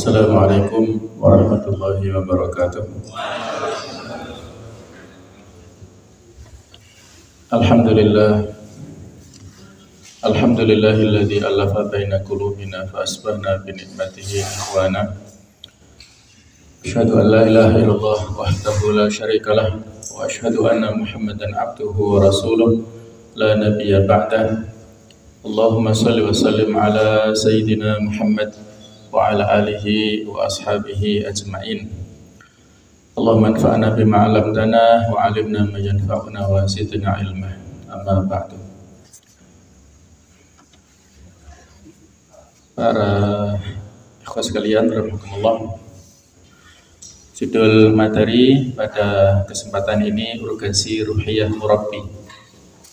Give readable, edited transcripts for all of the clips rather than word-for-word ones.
Assalamualaikum warahmatullahi wabarakatuh. Alhamdulillahilladzi alafa baina qulubina fa asbahna bi ni'matihi ikhwana. Asyhadu an la ilaha illallah wahdahu la syarikalah wa asyhadu anna Muhammadan abduhu wa rasuluh la nabiyya ba'dah. Allahumma shalli wa sallim ala sayyidina Muhammad wa ala alihi wa ashabihi ajma'in. Allahumma anfa'na bima 'allamtana wa 'allimna ma yanfa'una wa zidna ilma. Amma ba'du. Para ikhwan sekalian rahimakumullah. Judul materi pada kesempatan ini urgensi ruhiyah murabbi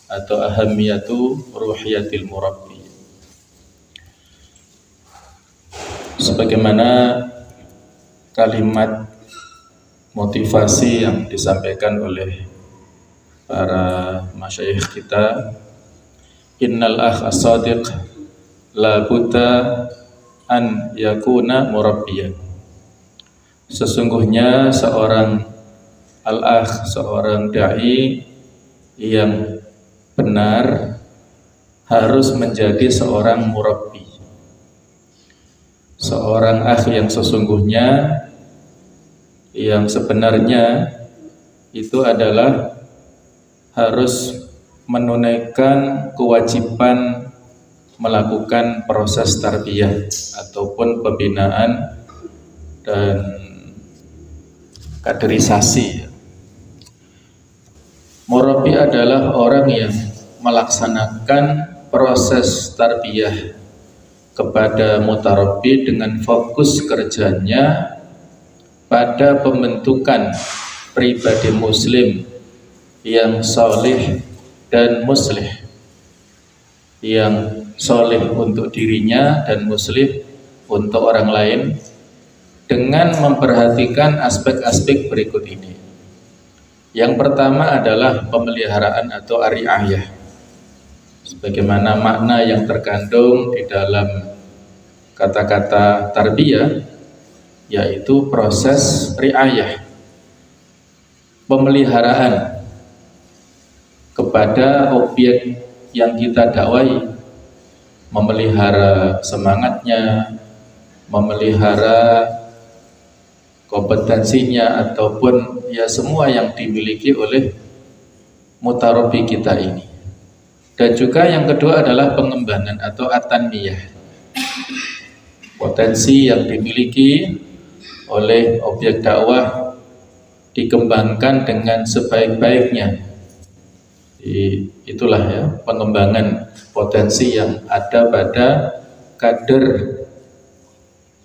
atau ahamiyatu ruhiyatil murabbi. Sebagaimana kalimat motivasi yang disampaikan oleh para masyayikh kita, innal akh as-sadiq la budda an yakuna murabbiyan. Sesungguhnya seorang al-akh, seorang dai yang benar harus menjadi seorang murabbi. Seorang akh yang sesungguhnya, yang sebenarnya itu adalah harus menunaikan kewajiban melakukan proses tarbiyah ataupun pembinaan dan kaderisasi. Murabbi adalah orang yang melaksanakan proses tarbiyah kepada mutarabbi dengan fokus kerjanya pada pembentukan pribadi muslim yang salih dan muslih, yang salih untuk dirinya dan muslih untuk orang lain, dengan memperhatikan aspek-aspek berikut ini. Yang pertama adalah pemeliharaan atau ar-ri'ayah, sebagaimana makna yang terkandung di dalam kata-kata tarbiyah, yaitu proses ri'ayah, pemeliharaan kepada objek yang kita dakwai, memelihara semangatnya, memelihara kompetensinya, ataupun ya semua yang dimiliki oleh mutarabbi kita ini. Dan juga yang kedua adalah pengembangan atau at-tanmiyah, potensi yang dimiliki oleh objek dakwah dikembangkan dengan sebaik-baiknya. Itulah ya pengembangan potensi yang ada pada kader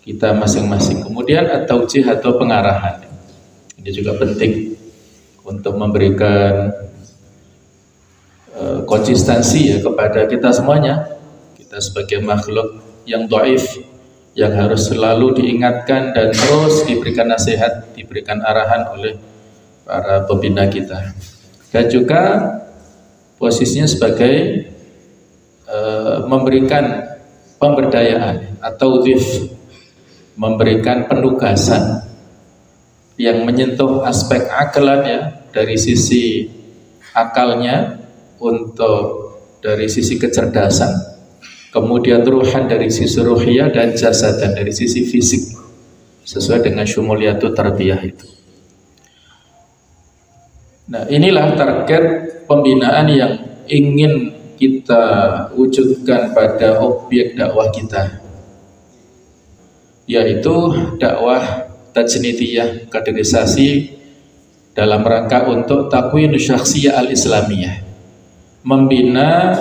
kita masing-masing. Kemudian at-taujih atau pengarahan, ini juga penting untuk memberikan konsistensi ya kepada kita semuanya. Kita sebagai makhluk yang dhaif, yang harus selalu diingatkan dan terus diberikan nasihat, diberikan arahan oleh para pembina kita. Dan juga posisinya sebagai memberikan pemberdayaan atau taudhif, memberikan penugasan yang menyentuh aspek akalan ya, dari sisi akalnya, untuk dari sisi kecerdasan, kemudian ruhan dari sisi ruhiyah, dan jasadan dari sisi fisik, sesuai dengan syumuliyatu tarbiyah itu. Nah, inilah target pembinaan yang ingin kita wujudkan pada objek dakwah kita, yaitu dakwah tajnidiyah, kaderisasi dalam rangka untuk takwin syakhsiyah al-islamiyah, membina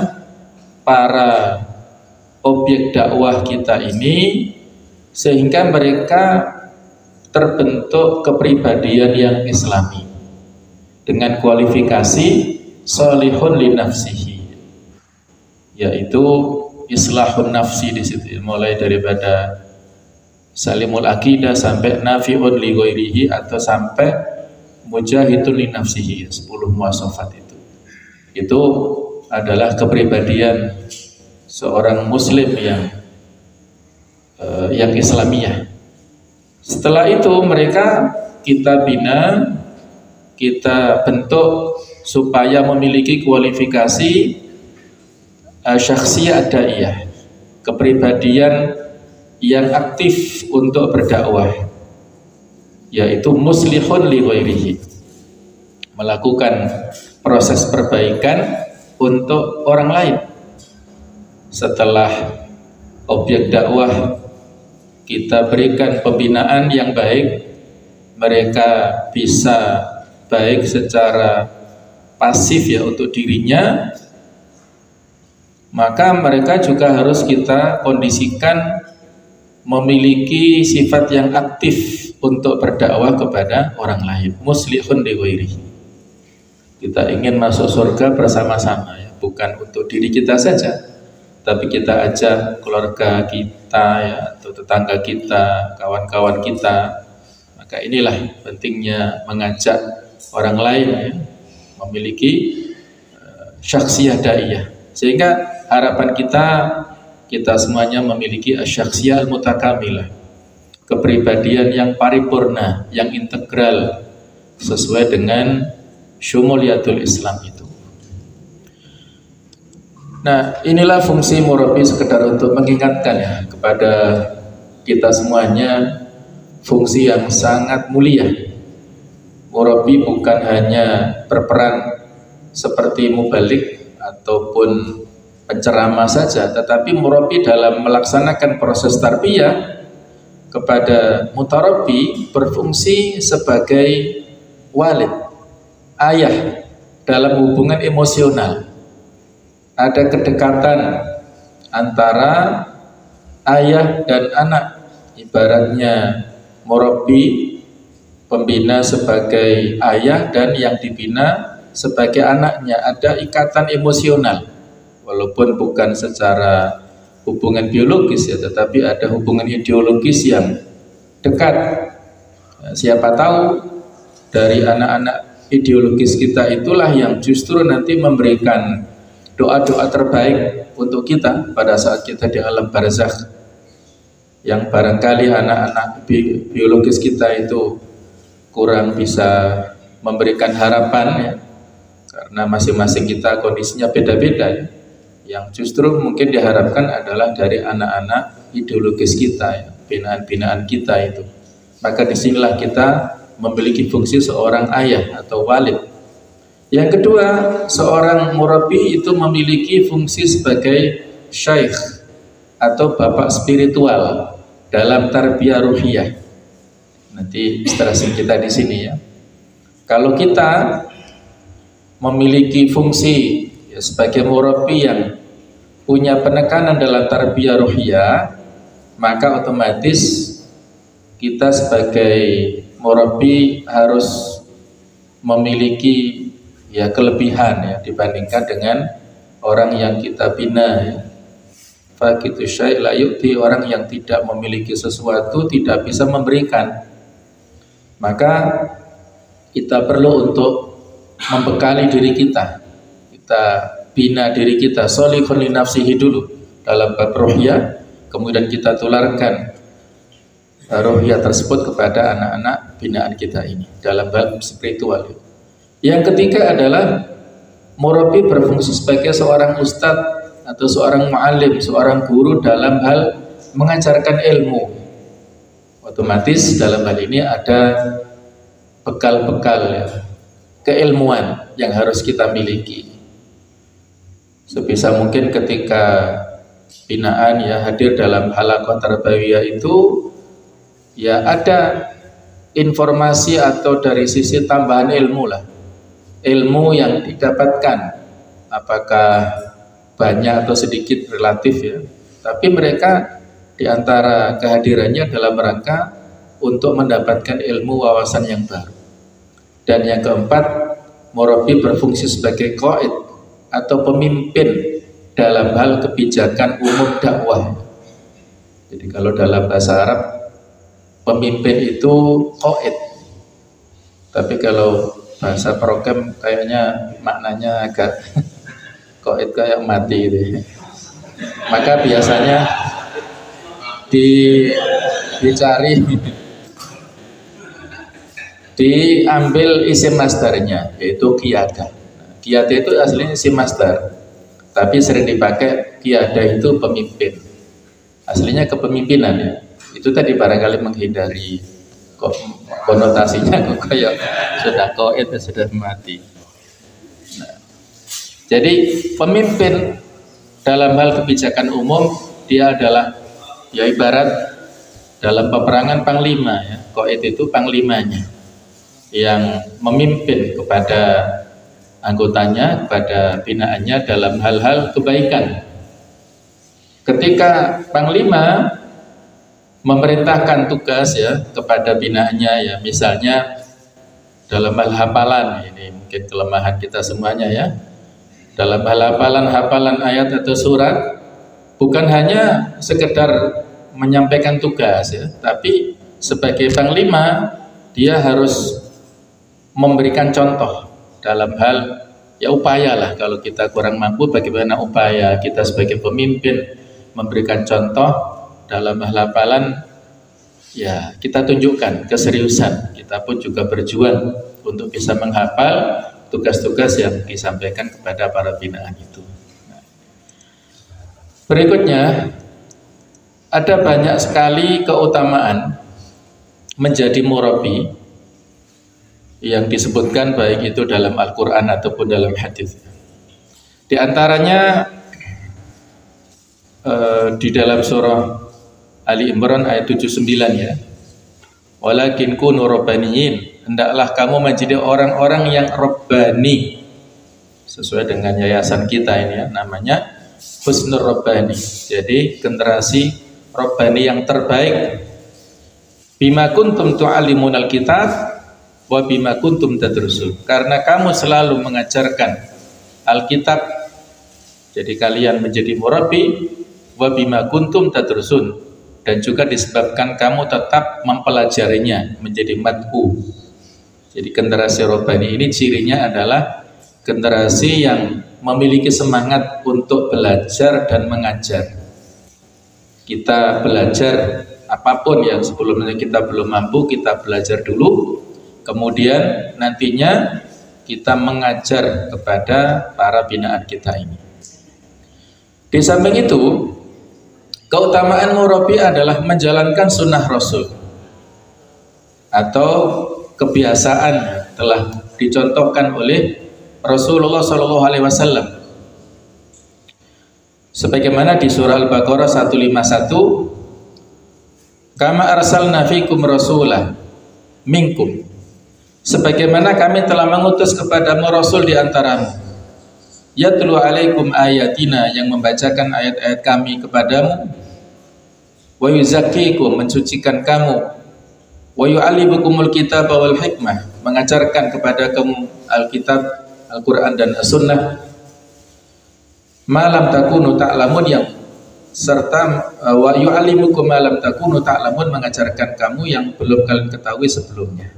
para objek dakwah kita ini sehingga mereka terbentuk kepribadian yang islami dengan kualifikasi salihun li nafsihi, yaitu islahun nafsi di situ, mulai daripada salimul akidah sampai nafi'un li ghairihi atau sampai mujahidun li nafsihi, 10 muwasafat itu. Itu adalah kepribadian seorang muslim yang Islamiyah, Setelah itu mereka kita bina, kita bentuk supaya memiliki kualifikasi syakhsiyah daiyah, kepribadian yang aktif untuk berdakwah, yaitu muslihun li ghairihi, melakukan proses perbaikan untuk orang lain. Setelah objek dakwah kita berikan pembinaan yang baik, mereka bisa baik secara pasif ya untuk dirinya, maka mereka juga harus kita kondisikan memiliki sifat yang aktif untuk berdakwah kepada orang lain. Muslihun li ghairihi. Kita ingin masuk surga bersama-sama ya, bukan untuk diri kita saja, tapi kita ajak keluarga kita ya, atau tetangga kita, kawan-kawan kita. Maka inilah pentingnya mengajak orang lain ya, memiliki syakhsiyah daiyah, sehingga harapan kita semuanya memiliki syakhsiyah al-mutakamilah, kepribadian yang paripurna, yang integral, sesuai dengan syumuliyatul Islam itu. Nah, inilah fungsi murabi, sekedar untuk mengingatkan ya kepada kita semuanya, fungsi yang sangat mulia. Murabi bukan hanya berperan seperti mubalik ataupun penceramah saja, tetapi murabi dalam melaksanakan proses tarbiyah kepada mutarabbi berfungsi sebagai walid, ayah dalam hubungan emosional. Ada kedekatan antara ayah dan anak, ibaratnya murabi pembina sebagai ayah dan yang dibina sebagai anaknya. Ada ikatan emosional, walaupun bukan secara hubungan biologis ya, tetapi ada hubungan ideologis yang dekat. Siapa tahu dari anak-anak ideologis kita itulah yang justru nanti memberikan doa-doa terbaik untuk kita pada saat kita di alam barzakh, yang barangkali anak-anak biologis kita itu kurang bisa memberikan harapan ya, karena masing-masing kita kondisinya beda-beda ya. Yang justru mungkin diharapkan adalah dari anak-anak ideologis kita ya, binaan-binaan kita itu. Maka disinilah kita memiliki fungsi seorang ayah atau walid. Yang kedua, seorang murabi itu memiliki fungsi sebagai syaikh atau bapak spiritual dalam tarbiyah ruhiyah. Nanti istilah kita di sini ya. Kalau kita memiliki fungsi ya, sebagai murabi yang punya penekanan dalam tarbiyah ruhiyah, maka otomatis kita sebagai murabi harus memiliki ya kelebihan ya dibandingkan dengan orang yang kita bina ya. Fakitu syai' la yu'ti, orang yang tidak memiliki sesuatu tidak bisa memberikan. Maka kita perlu untuk membekali diri kita. Kita bina diri kita, sholihun li nafsihi dulu dalam bab ruhiyah, kemudian kita tularkan ruhiyah tersebut kepada anak-anak binaan kita ini dalam bab spiritual. Yang ketiga adalah murabi berfungsi sebagai seorang ustadz atau seorang mu'alim, seorang guru dalam hal mengajarkan ilmu. Otomatis dalam hal ini ada bekal-bekal ya, keilmuan yang harus kita miliki. Sebisa mungkin ketika binaan ya hadir dalam halaqah tarbawiyah itu ya ada informasi atau dari sisi tambahan ilmu lah, ilmu yang didapatkan, apakah banyak atau sedikit relatif ya, tapi mereka diantara kehadirannya dalam rangka untuk mendapatkan ilmu wawasan yang baru. Dan yang keempat, murabi berfungsi sebagai qaid atau pemimpin dalam hal kebijakan umum dakwah. Jadi kalau dalam bahasa Arab pemimpin itu qaid, tapi kalau bahasa program kayaknya maknanya agak qaid kayak mati gitu. Maka biasanya dicari diambil isim masdarnya yaitu qiyada. Qiyada itu aslinya isim masdar, tapi sering dipakai qiyada itu pemimpin. Aslinya kepemimpinan ya. Itu tadi barangkali menghindari kok konotasinya kok kayak sudah qaid sudah mati. Nah, jadi pemimpin dalam hal kebijakan umum dia adalah ya ibarat dalam peperangan panglima ya. Qaid itu panglimanya yang memimpin kepada anggotanya, kepada binaannya dalam hal-hal kebaikan. Ketika panglima memerintahkan tugas ya kepada binaannya ya, misalnya dalam hal hafalan, ini mungkin kelemahan kita semuanya ya. Dalam hal hafalan ayat atau surat bukan hanya sekedar menyampaikan tugas ya, tapi sebagai panglima dia harus memberikan contoh dalam hal ya upaya lah, kalau kita kurang mampu bagaimana upaya kita sebagai pemimpin memberikan contoh dalam hal hafalan ya, kita tunjukkan keseriusan, kita pun juga berjuang untuk bisa menghafal tugas-tugas yang disampaikan kepada para binaan itu. Nah, berikutnya ada banyak sekali keutamaan menjadi murabi yang disebutkan baik itu dalam Al-Quran ataupun dalam hadis. Di antaranya di dalam surah Ali Imran ayat 79 ya. Walakin kunu rabbaniyin, hendaklah kamu menjadi orang-orang yang rabbani. Sesuai dengan yayasan kita ini ya, namanya Husnul Rabbani. Jadi generasi rabbani yang terbaik. Bima kuntum tu'allimunal kitab wa bima kuntum tadrusun, karena kamu selalu mengajarkan Alkitab, jadi kalian menjadi murabi. Wa bima kuntum tadrusun, dan juga disebabkan kamu tetap mempelajarinya, menjadi mad'u. Jadi generasi rabbani ini cirinya adalah generasi yang memiliki semangat untuk belajar dan mengajar. Kita belajar apapun yang sebelumnya kita belum mampu, kita belajar dulu. Kemudian nantinya kita mengajar kepada para binaan kita ini. Di samping itu, keutamaan murabi adalah menjalankan sunnah Rasul atau kebiasaan telah dicontohkan oleh Rasulullah SAW. Sebagaimana di surah Al-Baqarah 151, kama arsalna fikum rasulah minkum, sebagaimana kami telah mengutus kepadamu Rasul di antaramu, yatlu alaikum ayatina, yang membacakan ayat-ayat kami kepadamu, wa yuzakkikum, mensucikan kamu, wa yu'allimukumul kitab wal hikmah, mengajarkan kepada kamu Alkitab, Al-Quran dan As-Sunnah, malam takunu ta'lamun, yang serta wa yu'allimukum malam takunu ta'lamun, mengajarkan kamu yang belum kalian ketahui sebelumnya.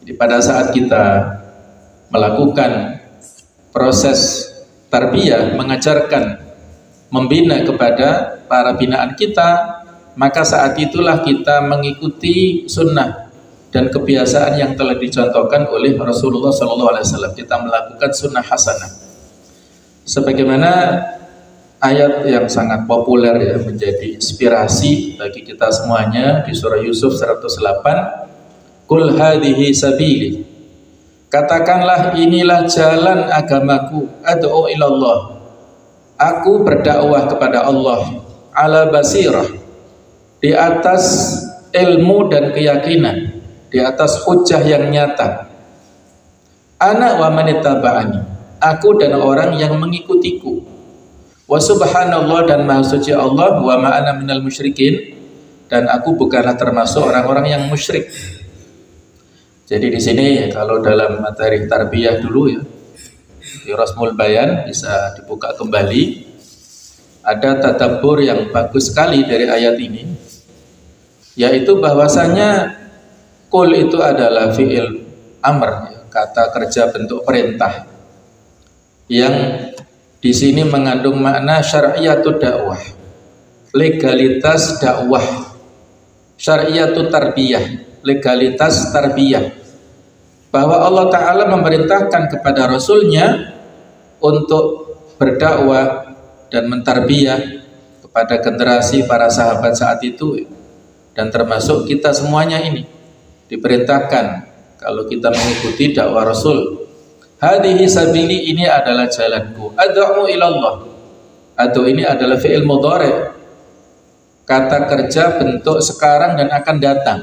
Jadi pada saat kita melakukan proses tarbiyah, mengajarkan, membina kepada para binaan kita, maka saat itulah kita mengikuti sunnah dan kebiasaan yang telah dicontohkan oleh Rasulullah SAW. Kita melakukan sunnah hasanah. Sebagaimana ayat yang sangat populer ya, menjadi inspirasi bagi kita semuanya di surah Yusuf 108. Qul hadhihi sabili, katakanlah inilah jalan agamaku, ad'u ilallah, aku berdakwah kepada Allah, ala basirah, di atas ilmu dan keyakinan, di atas hujjah yang nyata. Ana wa manittaba'ani, aku dan orang yang mengikutiku. Wa subhanallah, dan maha suci Allah, wa ma ana minal musyrikin, dan aku bukanlah termasuk orang-orang yang musyrik. Jadi di sini kalau dalam materi tarbiyah dulu ya, di Rasmul Bayan bisa dibuka kembali, ada tadabbur yang bagus sekali dari ayat ini, yaitu bahwasanya kul itu adalah fi'il amr, kata kerja bentuk perintah, yang di sini mengandung makna syar'iyatud dakwah, legalitas dakwah, syar'iyatud tarbiyah, legalitas tarbiyah. bahwa Allah Ta'ala memerintahkan kepada Rasulnya untuk berdakwah dan mentarbiyah kepada generasi para sahabat saat itu, dan termasuk kita semuanya ini diperintahkan kalau kita mengikuti dakwah Rasul. Hadhihi sabili, ini adalah jalanku, ad'u ilallah. Ad'u ini adalah fi'il mudhari', kata kerja bentuk sekarang dan akan datang.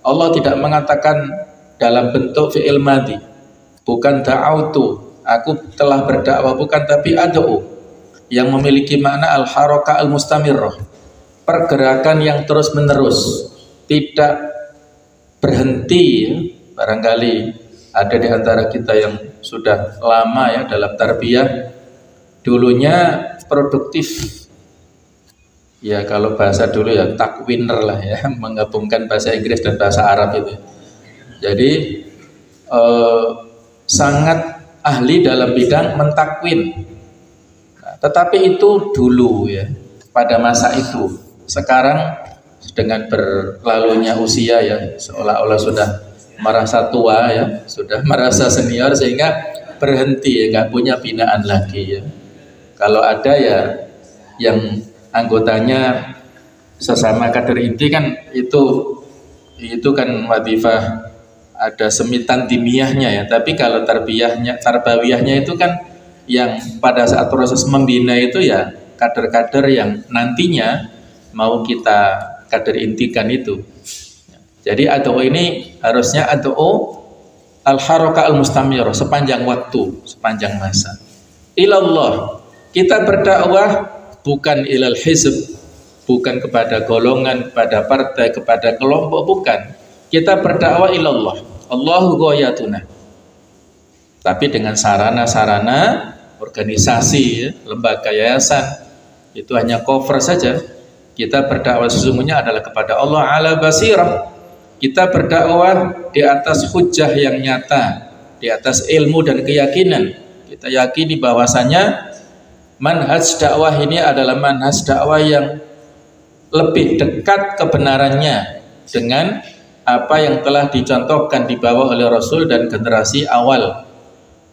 Allah tidak mengatakan dalam bentuk fi'il madhi, bukan da'autu, aku telah berdakwah, bukan, tapi ad'u yang memiliki makna al-harakah al-mustamirrah, pergerakan yang terus menerus, tidak berhenti. Barangkali ada di antara kita yang sudah lama ya dalam tarbiyah, dulunya produktif ya, kalau bahasa dulu ya takwiner lah ya, menggabungkan bahasa Inggris dan bahasa Arab itu. Jadi sangat ahli dalam bidang mentakwin. Nah, tetapi itu dulu ya, pada masa itu. Sekarang dengan berlalunya usia ya, seolah-olah sudah merasa tua ya, sudah merasa senior, sehingga berhenti ya, nggak punya binaan lagi ya. Kalau ada ya yang anggotanya sesama kader inti kan itu kan wadifah, ada semitan dimiyahnya ya. Tapi kalau tarbawiyahnya itu kan yang pada saat proses membina itu ya kader-kader yang nantinya mau kita kader intikan itu. Jadi ad'u ini harusnya ad'u al-harakah al-mustamirah, sepanjang waktu, sepanjang masa. Ilallah, kita berdakwah bukan ilal hizb, bukan kepada golongan, kepada partai, kepada kelompok, bukan. Kita berdakwah ilallah, Allahu ghayatuna. Tapi dengan sarana-sarana organisasi ya, lembaga, yayasan, itu hanya cover saja. Kita berdakwah sesungguhnya adalah kepada Allah ala basirah. Kita berdakwah di atas hujjah yang nyata, di atas ilmu dan keyakinan. Kita yakini bahwasanya manhaj dakwah ini adalah manhaj dakwah yang lebih dekat kebenarannya dengan apa yang telah dicontohkan, dibawa oleh Rasul dan generasi awal.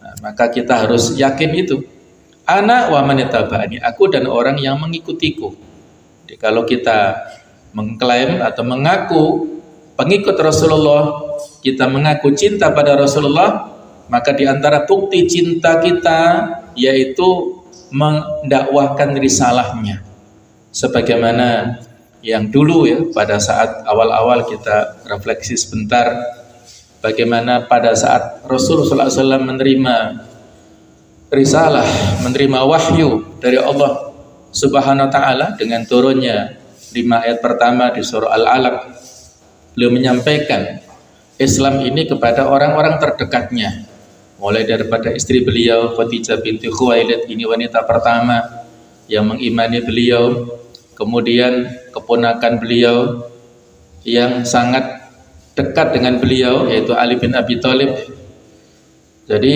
Nah, maka kita harus yakin itu. Ana wa man ittaba'ani, aku dan orang yang mengikutiku. Jadi kalau kita mengklaim atau mengaku pengikut Rasulullah, kita mengaku cinta pada Rasulullah, maka di antara bukti cinta kita yaitu mendakwahkan risalahnya. Sebagaimana yang dulu ya, pada saat awal-awal kita refleksi sebentar, bagaimana pada saat Rasulullah SAW menerima risalah, menerima wahyu dari Allah Subhanahu wa ta'ala dengan turunnya 5 ayat pertama di surah Al-Alaq. Beliau menyampaikan Islam ini kepada orang-orang terdekatnya, mulai daripada istri beliau Khadijah binti Khuwailid, ini wanita pertama yang mengimani beliau, kemudian keponakan beliau yang sangat dekat dengan beliau yaitu Ali bin Abi Thalib. Jadi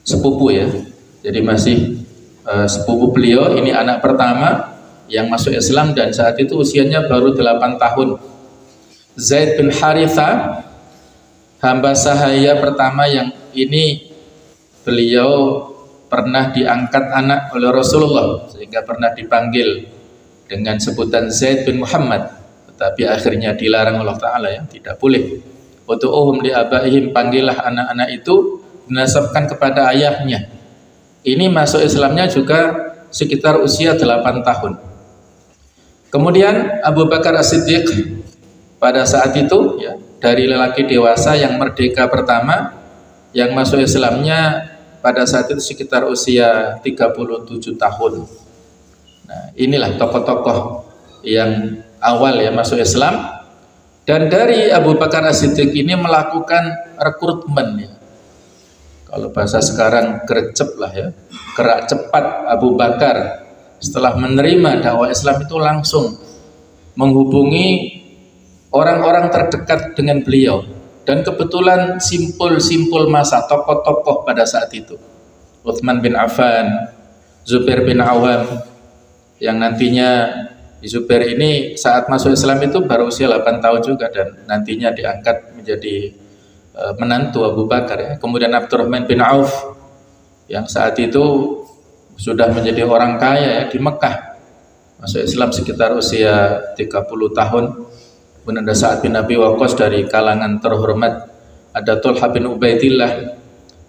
sepupu ya, jadi masih sepupu beliau, ini anak pertama yang masuk Islam dan saat itu usianya baru 8 tahun. Zaid bin Haritha, hamba sahaya pertama yang ini beliau pernah diangkat anak oleh Rasulullah sehingga pernah dipanggil dengan sebutan Zaid bin Muhammad, tetapi akhirnya dilarang Allah Ta'ala ya, tidak boleh. Utu'uhum li abaihim, panggillah anak-anak itu dinasabkan kepada ayahnya. Ini masuk Islamnya juga sekitar usia 8 tahun. Kemudian Abu Bakar As-Siddiq pada saat itu ya, dari lelaki dewasa yang merdeka pertama yang masuk Islamnya pada saat itu sekitar usia 37 tahun. Nah, inilah tokoh-tokoh yang awal ya masuk Islam. Dan dari Abu Bakar As-Siddiq ini melakukan rekrutmen ya. Kalau bahasa sekarang gercep lah ya, gerak cepat Abu Bakar setelah menerima dakwah Islam itu langsung menghubungi orang-orang terdekat dengan beliau, dan kebetulan simpul-simpul masa tokoh-tokoh pada saat itu, Utsman bin Affan, Zubair bin Awam, yang nantinya Zubair ini saat masuk Islam itu baru usia 8 tahun juga dan nantinya diangkat menjadi menantu Abu Bakar ya. Kemudian Abdurrahman bin Auf yang saat itu sudah menjadi orang kaya ya di Mekah, masuk Islam sekitar usia 30 tahun. Kemudian ada Sa'ad bin Abi Waqqas dari kalangan terhormat, ada Thalhah bin Ubaidillah.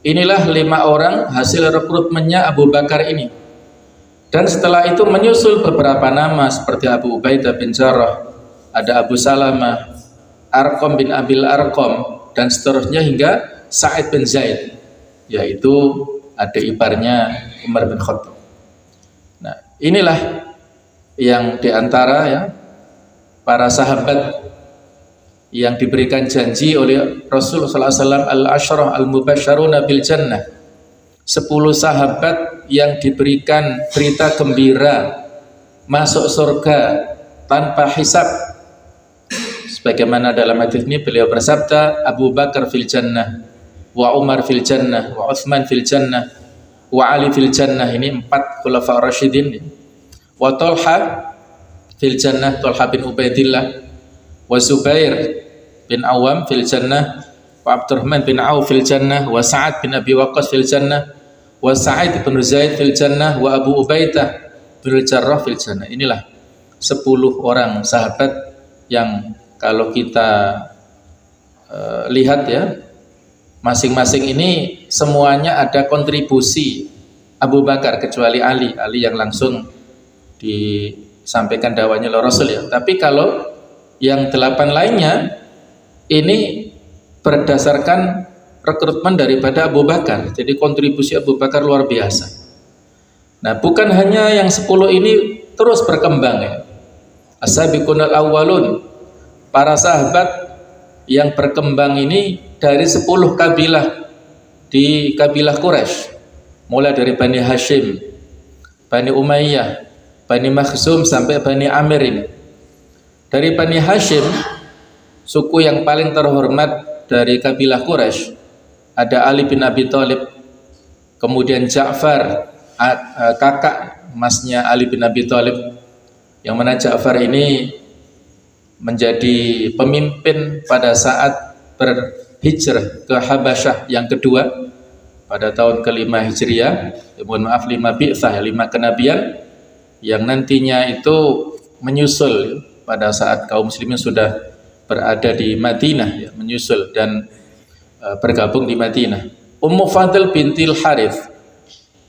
Inilah 5 orang hasil rekrutmennya Abu Bakar ini. Dan setelah itu menyusul beberapa nama seperti Abu Ubaidah bin Jarrah, ada Abu Salamah, Arqam bin Abil Arqam, dan seterusnya hingga Sa'id bin Zaid, yaitu adik iparnya Umar bin Khattab. Nah, inilah yang diantara ya para sahabat yang diberikan janji oleh Rasulullah SAW, al-asyrah al-mubasyaruna bil jannah, 10 sahabat yang diberikan berita gembira masuk surga tanpa hisab. Sebagaimana dalam hadis ini beliau bersabda, Abu Bakar fil jannah, wa Umar fil jannah, wa Utsman fil jannah, wa Ali fil jannah. Ini 4 khulafa rasyidin. Wa Thalhah fil jannah, Thalhah bin Ubaidillah, wa Zubair bin Awam fil jannah, wa Abdurrahman bin Auf fil jannah, wa Sa'ad bin Abi Waqqas fil jannah, wa Sa'id bin Zaid fil jannah, wa Abu Ubaidah bin Jarrah fil jannah. Inilah 10 orang sahabat yang kalau kita lihat ya, masing-masing ini semuanya ada kontribusi Abu Bakar kecuali Ali yang langsung disampaikan dakwahnya oleh Rasul ya. Tapi kalau yang 8 lainnya ini berdasarkan rekrutmen daripada Abu Bakar. Jadi kontribusi Abu Bakar luar biasa. Nah, bukan hanya yang 10 ini terus berkembang ya. As-sabiqunal awwalun, para sahabat yang berkembang ini dari 10 kabilah di kabilah Quraisy, mulai dari Bani Hashim, Bani Umayyah, Bani Makhzum sampai Bani Amir ini. Dari Bani Hashim, suku yang paling terhormat dari kabilah Quraisy, ada Ali bin Abi Thalib, kemudian Ja'far, kakak masnya Ali bin Abi Thalib, yang mana Ja'far ini menjadi pemimpin pada saat berhijrah ke Habasyah yang kedua pada tahun ke-5 Hijriah, mohon maaf 5 bi'tsah, 5 kenabian, yang nantinya itu menyusul pada saat kaum muslimin sudah berada di Madinah ya, menyusul dan bergabung di Madinah. Ummu Fadl bintil Harith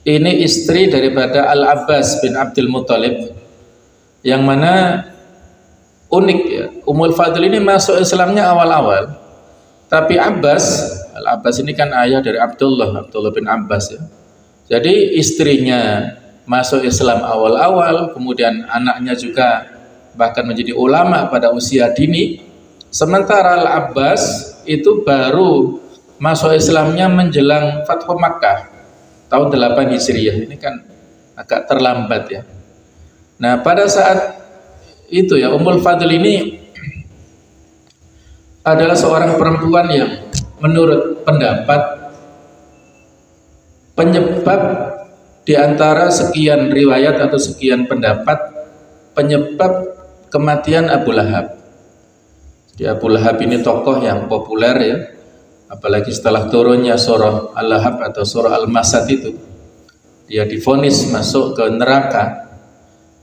ini istri daripada Al-Abbas bin Abdul Muthalib, yang mana unik ya, Ummul Fadl ini masuk Islamnya awal-awal, tapi Al-Abbas ini kan ayah dari Abdullah bin Abbas ya. Jadi istrinya masuk Islam awal-awal, kemudian anaknya juga bahkan menjadi ulama pada usia dini, sementara Al-Abbas itu baru masuk Islamnya menjelang Fathu Makkah tahun 8 Hijriah. Ini kan agak terlambat ya. Nah, pada saat itu ya, Ummul Fadl ini adalah seorang perempuan yang menurut pendapat penyebab di antara sekian riwayat atau sekian pendapat, penyebab kematian Abu Lahab. Jadi Abu Lahab ini tokoh yang populer ya, apalagi setelah turunnya surah Al-Lahab atau surah Al-Masad itu, dia divonis masuk ke neraka.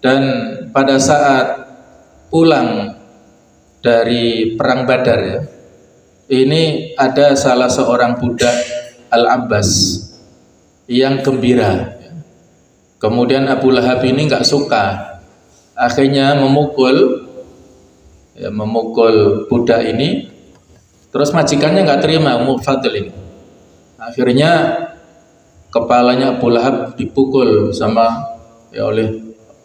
Dan pada saat pulang dari perang Badar ya, ini ada salah seorang budak Al-Abbas yang gembira. Kemudian Abu Lahab ini nggak suka, akhirnya memukul budak ini. Terus majikannya nggak terima Ummu Fadl ini, akhirnya kepalanya Abu Lahab dipukul oleh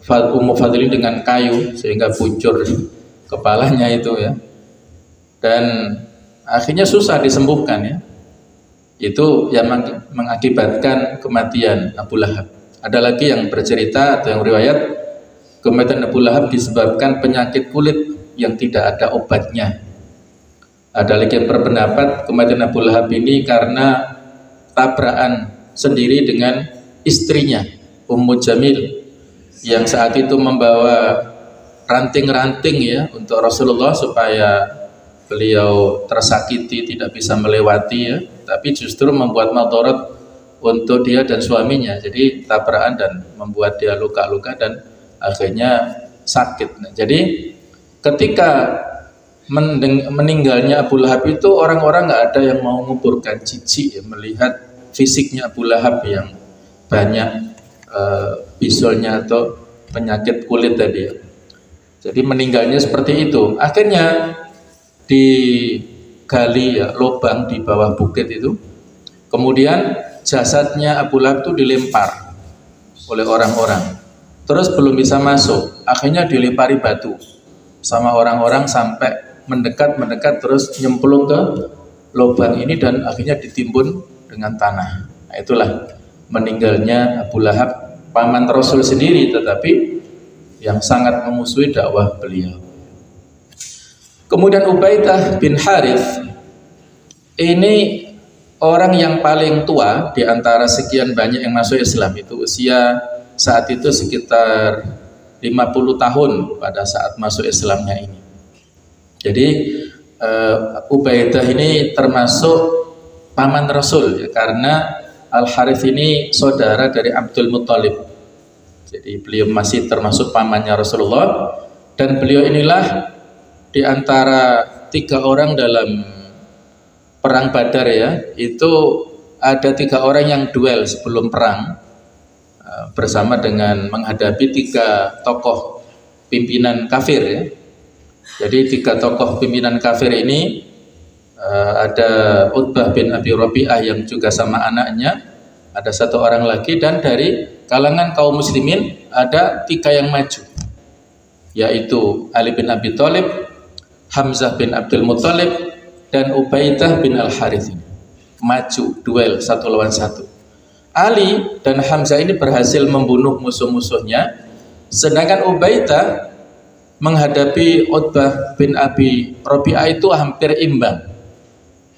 Ummu Fadl dengan kayu sehingga buncur kepalanya itu ya, dan akhirnya susah disembuhkan ya. Itu yang mengakibatkan kematian Abu Lahab. Ada lagi yang bercerita atau yang riwayat kematian Abu Lahab disebabkan penyakit kulit yang tidak ada obatnya. Ada lagi yang berpendapat kematian Abu Lahab ini karena tabrakan sendiri dengan istrinya Ummu Jamil, yang saat itu membawa ranting-ranting ya untuk Rasulullah supaya beliau tersakiti, tidak bisa melewati ya, tapi justru membuat madarat untuk dia dan suaminya. Jadi tabrakan dan membuat dia luka-luka dan akhirnya sakit. Nah, jadi ketika meninggalnya Abu Lahab itu orang-orang nggak ada yang mau menguburkan, jijik ya, melihat fisiknya Abu Lahab yang banyak bisulnya atau penyakit kulit tadi ya. Jadi meninggalnya seperti itu. Akhirnya digali ya, lubang di bawah bukit itu. Kemudian jasadnya Abu Lahab itu dilempar oleh orang-orang. Terus belum bisa masuk. Akhirnya dilempari batu sama orang-orang sampai mendekat terus nyemplung ke lubang ini dan akhirnya ditimbun dengan tanah. Nah, itulah meninggalnya Abu Lahab, paman Rasul sendiri, tetapi yang sangat memusuhi dakwah beliau. Kemudian Ubaidah bin Harith ini orang yang paling tua di antara sekian banyak yang masuk Islam. Itu usia saat itu sekitar 50 tahun pada saat masuk Islamnya ini. Jadi Ubaidah ini termasuk paman Rasul ya, karena Al-Harith ini saudara dari Abdul Muthalib. Jadi beliau masih termasuk pamannya Rasulullah, dan beliau inilah di antara 3 orang dalam perang Badar ya, itu ada 3 orang yang duel sebelum perang bersama dengan menghadapi 3 tokoh pimpinan kafir ya. Jadi 3 tokoh pimpinan kafir ini ada Utbah bin Abi Rabi'ah yang juga sama anaknya, ada 1 orang lagi, dan dari kalangan kaum muslimin ada 3 yang maju, yaitu Ali bin Abi Thalib, Hamzah bin Abdul Muthalib, dan Ubaidah bin Al-Harith. Maju duel 1 lawan 1. Ali dan Hamzah ini berhasil membunuh musuh-musuhnya, sedangkan Ubaidah menghadapi Utbah bin Abi Rabi'ah itu hampir imbang.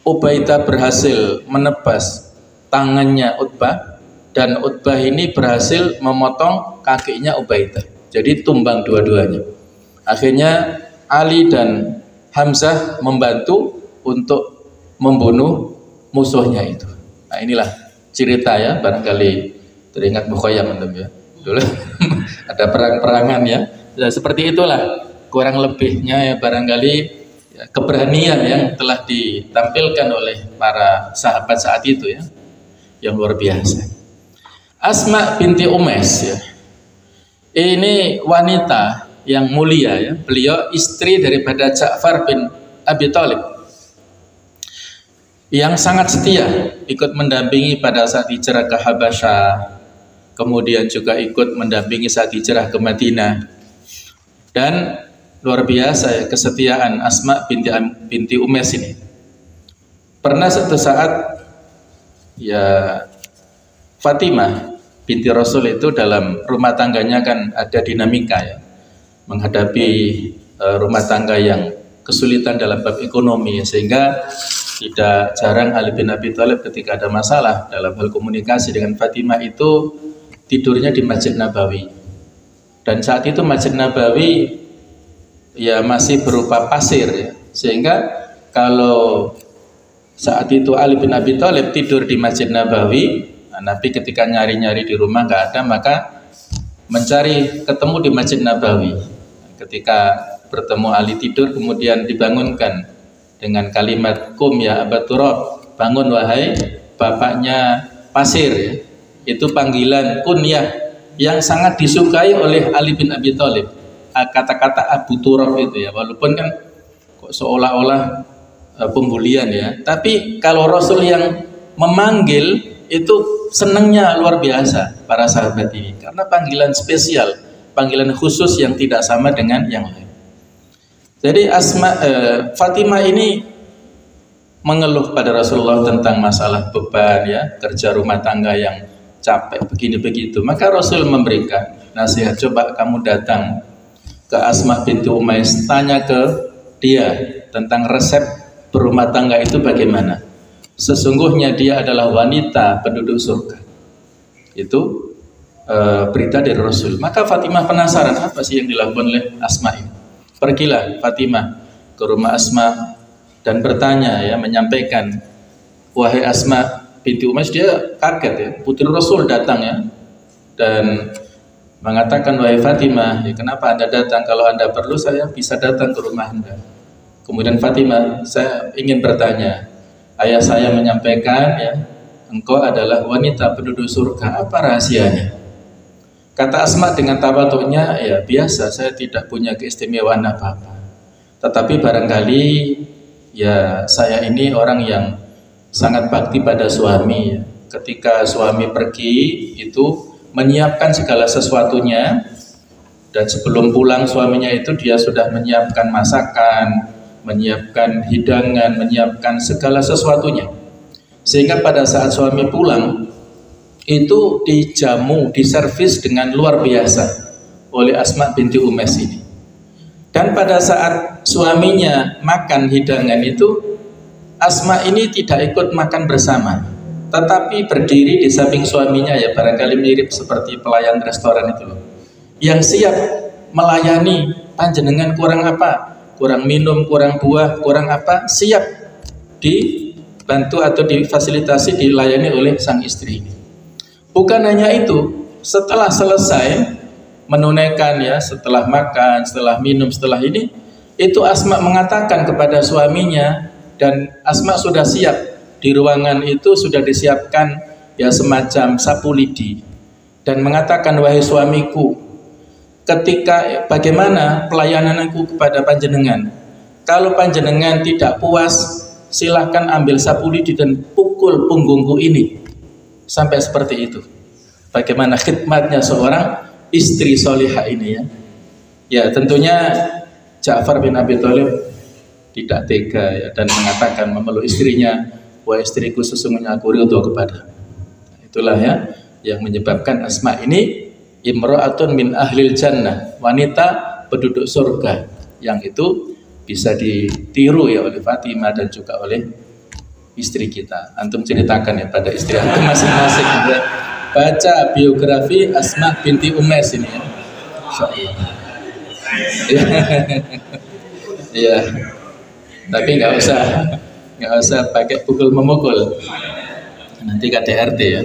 Ubaidah berhasil menebas tangannya Utbah, dan Utbah ini berhasil memotong kakinya Ubaidah. Jadi tumbang dua-duanya. Akhirnya Ali dan Hamzah membantu untuk membunuh musuhnya itu. Nah, inilah cerita ya, barangkali teringat Bukhayyam ya. Dulu ada perang-perangan ya. Ya, seperti itulah kurang lebihnya ya, barangkali ya, keberanian yang telah ditampilkan oleh para sahabat saat itu ya, yang luar biasa. Asma binti Umais ya, ini wanita yang mulia ya. Beliau istri daripada Ja'far bin Abi Thalib yang sangat setia, ikut mendampingi pada saat hijrah ke Habasyah, kemudian juga ikut mendampingi saat hijrah ke Madinah. Dan luar biasa ya kesetiaan Asma binti Umais ini. Pernah suatu saat ya, Fatimah binti Rasul itu dalam rumah tangganya kan ada dinamika ya, menghadapi rumah tangga yang kesulitan dalam bab ekonomi, sehingga tidak jarang Ali bin Abi Thalib ketika ada masalah dalam hal komunikasi dengan Fatimah itu tidurnya di Masjid Nabawi. Dan saat itu Masjid Nabawi ya masih berupa pasir ya, sehingga kalau saat itu Ali bin Abi Thalib tidur di Masjid Nabawi, Nabi ketika nyari-nyari di rumah nggak ada, maka mencari ketemu di Masjid Nabawi. Ketika bertemu Ali tidur, kemudian dibangunkan dengan kalimat kum ya Aba Turab, bangun wahai bapaknya pasir ya. Itu panggilan kunyah yang sangat disukai oleh Ali bin Abi Thalib. Kata-kata Abu Turab itu ya, walaupun kan kok seolah-olah pembulian ya, tapi kalau Rasul yang memanggil itu senangnya luar biasa para sahabat ini, karena panggilan spesial, panggilan khusus yang tidak sama dengan yang lain. Jadi Fatimah ini mengeluh pada Rasulullah tentang masalah beban ya, kerja rumah tangga yang capek begini begitu. Maka Rasul memberikan nasihat, coba kamu datang ke Asma binti Umais, tanya ke dia tentang resep berumah tangga itu bagaimana. Sesungguhnya dia adalah wanita penduduk surga. Itu berita dari Rasul. Maka Fatimah penasaran, apa sih yang dilakukan oleh Asma ini. Pergilah Fatimah ke rumah Asma dan bertanya ya, menyampaikan, wahai Asma binti Umays, dia kaget ya, putri Rasul datang ya, dan mengatakan, wahai Fatimah, ya, kenapa Anda datang? Kalau Anda perlu, saya bisa datang ke rumah Anda. Kemudian Fatimah, saya ingin bertanya, ayah saya menyampaikan ya, engkau adalah wanita penduduk surga, apa rahasianya? Kata Asma dengan tawadhu'nya, ya biasa, saya tidak punya keistimewaan apa-apa. Tetapi barangkali ya saya ini orang yang sangat bakti pada suami ya. Ketika suami pergi itu menyiapkan segala sesuatunya, dan sebelum pulang suaminya itu dia sudah menyiapkan masakan, menyiapkan hidangan, menyiapkan segala sesuatunya. Sehingga pada saat suami pulang itu dijamu, diservis dengan luar biasa oleh Asma binti Umays ini. Dan pada saat suaminya makan hidangan itu, Asma ini tidak ikut makan bersama, tetapi berdiri di samping suaminya ya, barangkali mirip seperti pelayan restoran itu loh, yang siap melayani. Panjenengan kurang apa? Kurang minum, kurang buah, kurang apa? Siap dibantu atau difasilitasi, dilayani oleh sang istri ini. Bukan hanya itu, setelah selesai menunaikan ya, setelah makan, setelah minum, setelah ini, itu Asma mengatakan kepada suaminya, dan Asma sudah siap di ruangan itu, sudah disiapkan ya semacam sapu lidi, dan mengatakan, wahai suamiku, ketika bagaimana pelayananku kepada panjenengan, kalau panjenengan tidak puas, silahkan ambil sapu lidi dan pukul punggungku ini. Sampai seperti itu. Bagaimana khidmatnya seorang istri solihah ini ya. Ya tentunya Ja'far bin Abi Thalib tidak tega ya, dan mengatakan, memeluk istrinya, wah istriku, sesungguhnya aku ridho kepada. Itulah ya yang menyebabkan Asma ini imra'atun min ahlil jannah, wanita penduduk surga, yang itu bisa ditiru ya oleh Fatimah dan juga oleh istri kita. Antum ceritakan ya pada istri antum masing-masing ya. Baca biografi Asma binti Umays ini ya. Iya. Tapi nggak usah pakai pukul memukul. Nanti KDRT ya.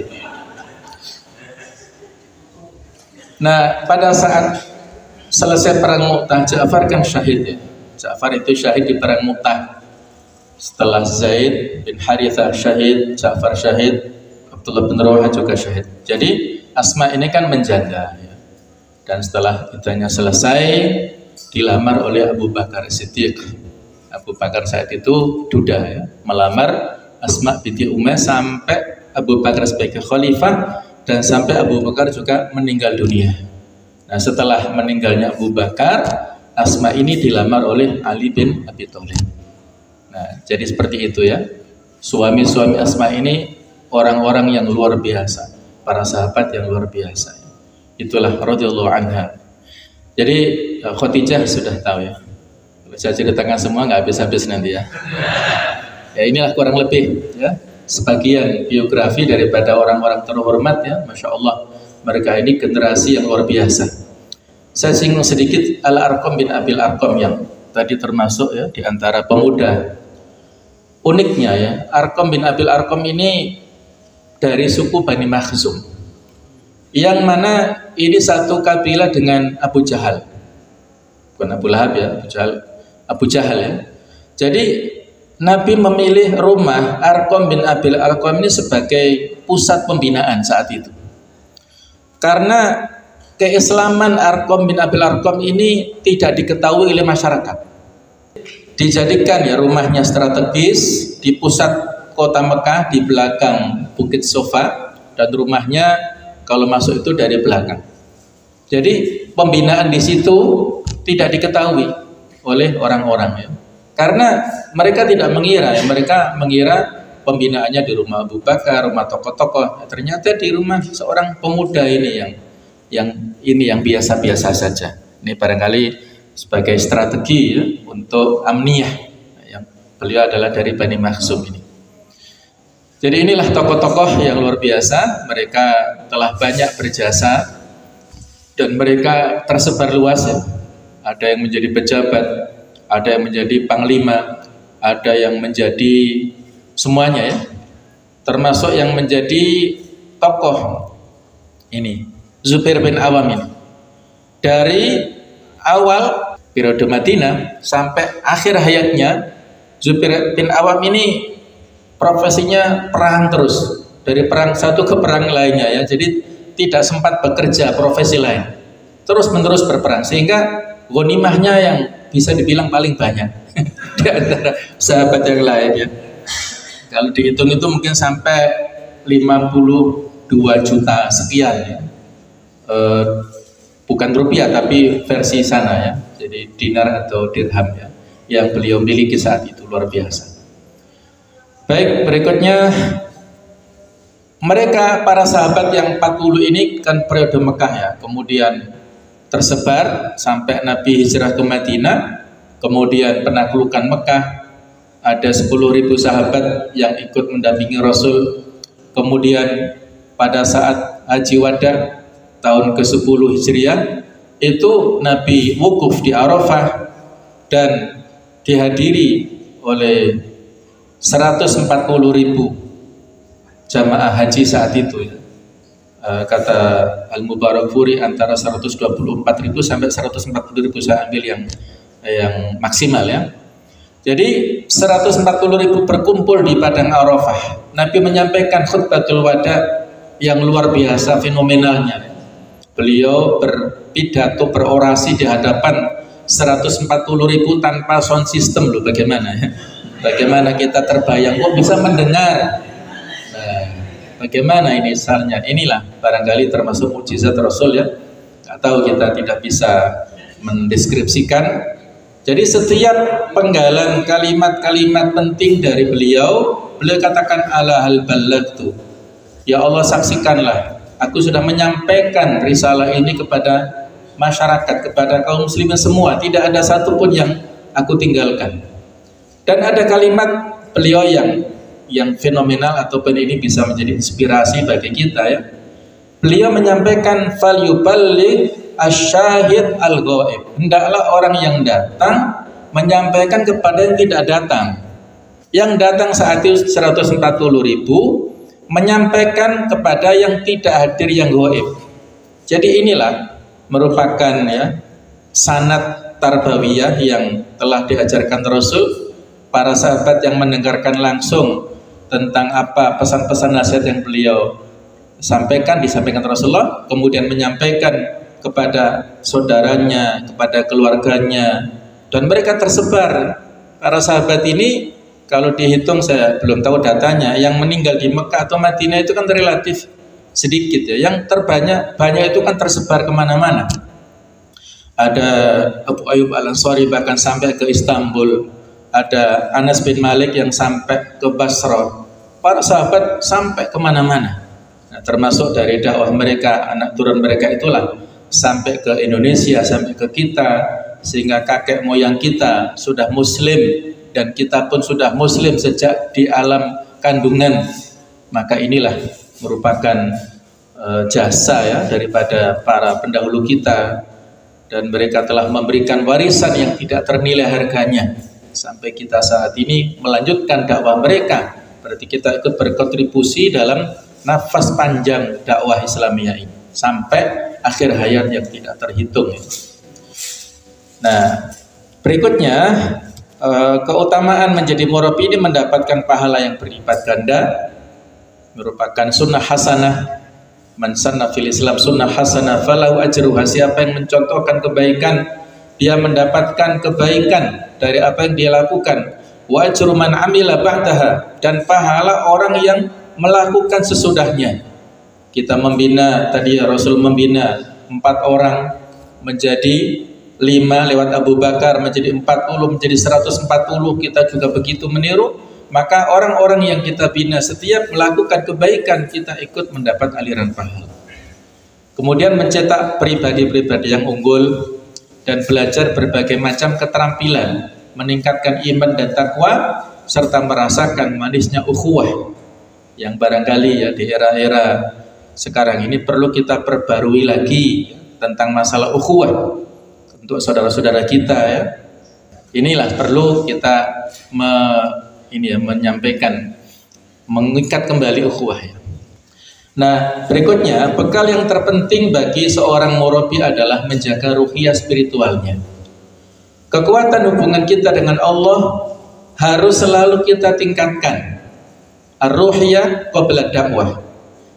Nah, pada saat selesai perang Mu'tah, Ja'far kan syahid ya. Ja'far itu syahid di perang Mu'tah. Setelah Zaid bin Harithah syahid, Ja'far syahid, Abdullah bin Rawahah juga syahid. Jadi Asma ini kan menjanda ya. Dan setelah idahnya selesai, dilamar oleh Abu Bakar Siddiq. Abu Bakar saat itu duda ya, melamar Asma binti Umays sampai Abu Bakar sebagai khalifah, dan sampai Abu Bakar juga meninggal dunia. Nah setelah meninggalnya Abu Bakar, Asma ini dilamar oleh Ali bin Abi Thalib. Nah, jadi seperti itu ya. Suami-suami Asma ini orang-orang yang luar biasa, para sahabat yang luar biasa. Itulah radhiyallahu anha. Jadi Khadijah sudah tahu ya. Kalau saya ceritakan semua nggak habis-habis nanti ya. Ya inilah kurang lebih ya sebagian biografi daripada orang-orang terhormat ya, masya Allah. Mereka ini generasi yang luar biasa. Saya singgung sedikit Al-Arqam bin Abil Arqam yang tadi termasuk ya di antara pemuda. Uniknya ya, Arqam bin Abil Arqam ini dari suku Bani Makhzum, yang mana ini satu kabilah dengan Abu Jahal, bukan Abu Lahab ya, Abu Jahal ya. Jadi Nabi memilih rumah Arqam bin Abil Arqam ini sebagai pusat pembinaan saat itu, karena keislaman Arqam bin Abil Arqam ini tidak diketahui oleh masyarakat. Dijadikan ya rumahnya strategis di pusat kota Mekah, di belakang Bukit Sofa, dan rumahnya kalau masuk itu dari belakang. Jadi pembinaan di situ tidak diketahui oleh orang-orang ya. Karena mereka tidak mengira ya, mereka mengira pembinaannya di rumah Abu Bakar, rumah tokoh-tokoh. Ternyata di rumah seorang pemuda ini yang biasa-biasa saja. Ini barangkali sebagai strategi ya, untuk amniyah. Yang beliau adalah dari Bani Makhzum ini. Jadi inilah tokoh-tokoh yang luar biasa. Mereka telah banyak berjasa dan mereka tersebar luas ya. Ada yang menjadi pejabat, ada yang menjadi panglima, ada yang menjadi semuanya ya, termasuk yang menjadi tokoh ini Zubair bin Awam ini. Dari awal periode Madinah sampai akhir hayatnya, Zubair bin Awam ini profesinya perang terus, dari perang satu ke perang lainnya ya. Jadi tidak sempat bekerja profesi lain, terus menerus berperang, sehingga ghanimahnya yang bisa dibilang paling banyak di antara sahabat yang lain ya. Kalau dihitung itu mungkin sampai 52 juta sekian ya. Bukan rupiah tapi versi sana ya, jadi dinar atau dirham ya, yang beliau miliki saat itu, luar biasa. Baik, berikutnya mereka para sahabat yang 40 ini kan periode Mekah ya, kemudian tersebar sampai Nabi hijrah ke Madinah, kemudian penaklukan Mekah, ada 10.000 sahabat yang ikut mendampingi Rasul. Kemudian pada saat Haji Wada tahun ke-10 Hijriah itu Nabi wukuf di Arafah dan dihadiri oleh 140.000 jamaah haji saat itu ya. Kata Al-Mubarakfuri antara 124.000 sampai 140.000, saya ambil yang maksimal ya. Jadi 140.000 berkumpul di Padang Arafah. Nabi menyampaikan khutbatul wada yang luar biasa fenomenalnya. Beliau berpidato, berorasi di hadapan 140.000 tanpa sound system loh, bagaimana ya? Bagaimana kita terbayang, kok bisa mendengar? Nah, bagaimana ini misalnya? Inilah barangkali termasuk mukjizat Rasul ya. Atau kita tidak bisa mendeskripsikan. Jadi setiap penggalan kalimat-kalimat penting dari beliau katakan ala hal balagtu. Ya Allah, saksikanlah, aku sudah menyampaikan risalah ini kepada masyarakat, kepada kaum muslimin semua, tidak ada satupun yang aku tinggalkan. Dan ada kalimat beliau yang fenomenal, ataupun ini bisa menjadi inspirasi bagi kita ya. Beliau menyampaikan fal yuballigh asyahid al-ghaib. Hendaklah orang yang datang menyampaikan kepada yang tidak datang. Yang datang saat itu 140.000 menyampaikan kepada yang tidak hadir yang ghaib. Jadi inilah merupakan ya sanad tarbawiyah yang telah diajarkan Rasul. Para sahabat yang mendengarkan langsung tentang apa pesan-pesan nasihat yang beliau sampaikan, disampaikan Rasulullah, kemudian menyampaikan kepada saudaranya, kepada keluarganya, dan mereka tersebar. Para sahabat ini kalau dihitung, saya belum tahu datanya, yang meninggal di Mekah atau Madinah itu kan relatif sedikit ya. Yang banyak itu kan tersebar kemana-mana. Ada Abu Ayyub Al-Ansari bahkan sampai ke Istanbul. Ada Anas bin Malik yang sampai ke Basra. Para sahabat sampai kemana-mana. Nah, termasuk dari dakwah mereka, anak turun mereka itulah sampai ke Indonesia, sampai ke kita, sehingga kakek moyang kita sudah muslim dan kita pun sudah muslim sejak di alam kandungan. Maka inilah merupakan jasa ya daripada para pendahulu kita, dan mereka telah memberikan warisan yang tidak ternilai harganya sampai kita saat ini melanjutkan dakwah mereka. Berarti kita ikut berkontribusi dalam nafas panjang dakwah Islamiyah ini sampai akhir hayat yang tidak terhitung. Nah, berikutnya keutamaan menjadi murabi ini mendapatkan pahala yang berlipat ganda, merupakan sunnah hasanah. Man sanna fil Islam sunnah hasanah falahu ajruha. Siapa yang mencontohkan kebaikan, dia mendapatkan kebaikan dari apa yang dia lakukan. Wa ajru man amila ba'daha, dan pahala orang yang melakukan sesudahnya. Kita membina, tadi Rasul membina 4 orang menjadi 5 lewat Abu Bakar, menjadi 40, menjadi 140. Kita juga begitu meniru. Maka orang-orang yang kita bina setiap melakukan kebaikan, kita ikut mendapat aliran pahala. Kemudian mencetak pribadi-pribadi yang unggul dan belajar berbagai macam keterampilan, meningkatkan iman dan takwa, serta merasakan manisnya ukhuwah yang barangkali ya di era-era sekarang ini perlu kita perbarui lagi tentang masalah ukhuwah untuk saudara-saudara kita ya. Inilah perlu kita menyampaikan, mengikat kembali ukhuwah ya. Nah, berikutnya bekal yang terpenting bagi seorang murabi adalah menjaga ruhiyah spiritualnya. Kekuatan hubungan kita dengan Allah harus selalu kita tingkatkan. Ar-ruhiyah qabla dakwah.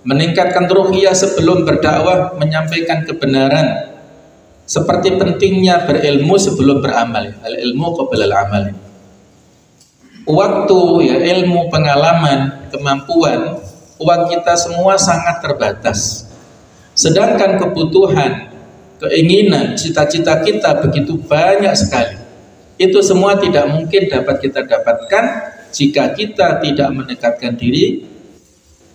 Meningkatkan ruhiyah sebelum berdakwah, menyampaikan kebenaran. Seperti pentingnya berilmu sebelum beramal. Al-ilmu qabla al-amal. Waktu ya, ilmu, pengalaman, kemampuan, uang kita semua sangat terbatas. Sedangkan kebutuhan, keinginan, cita-cita kita begitu banyak sekali. Itu semua tidak mungkin dapat kita dapatkan jika kita tidak mendekatkan diri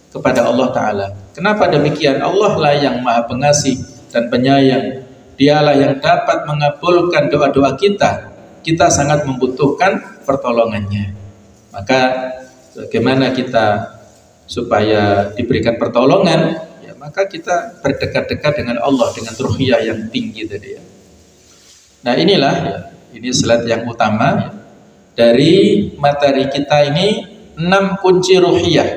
kepada Allah Ta'ala. Kenapa demikian? Allah lah yang maha pengasih dan penyayang. Dialah yang dapat mengabulkan doa-doa kita. Kita sangat membutuhkan pertolongannya. Maka bagaimana kita supaya diberikan pertolongan? Ya, maka kita berdekat-dekat dengan Allah dengan ruhiyah yang tinggi tadi ya. Nah inilah ya, ini slide yang utama ya. Dari materi kita ini 6 kunci ruhiyah.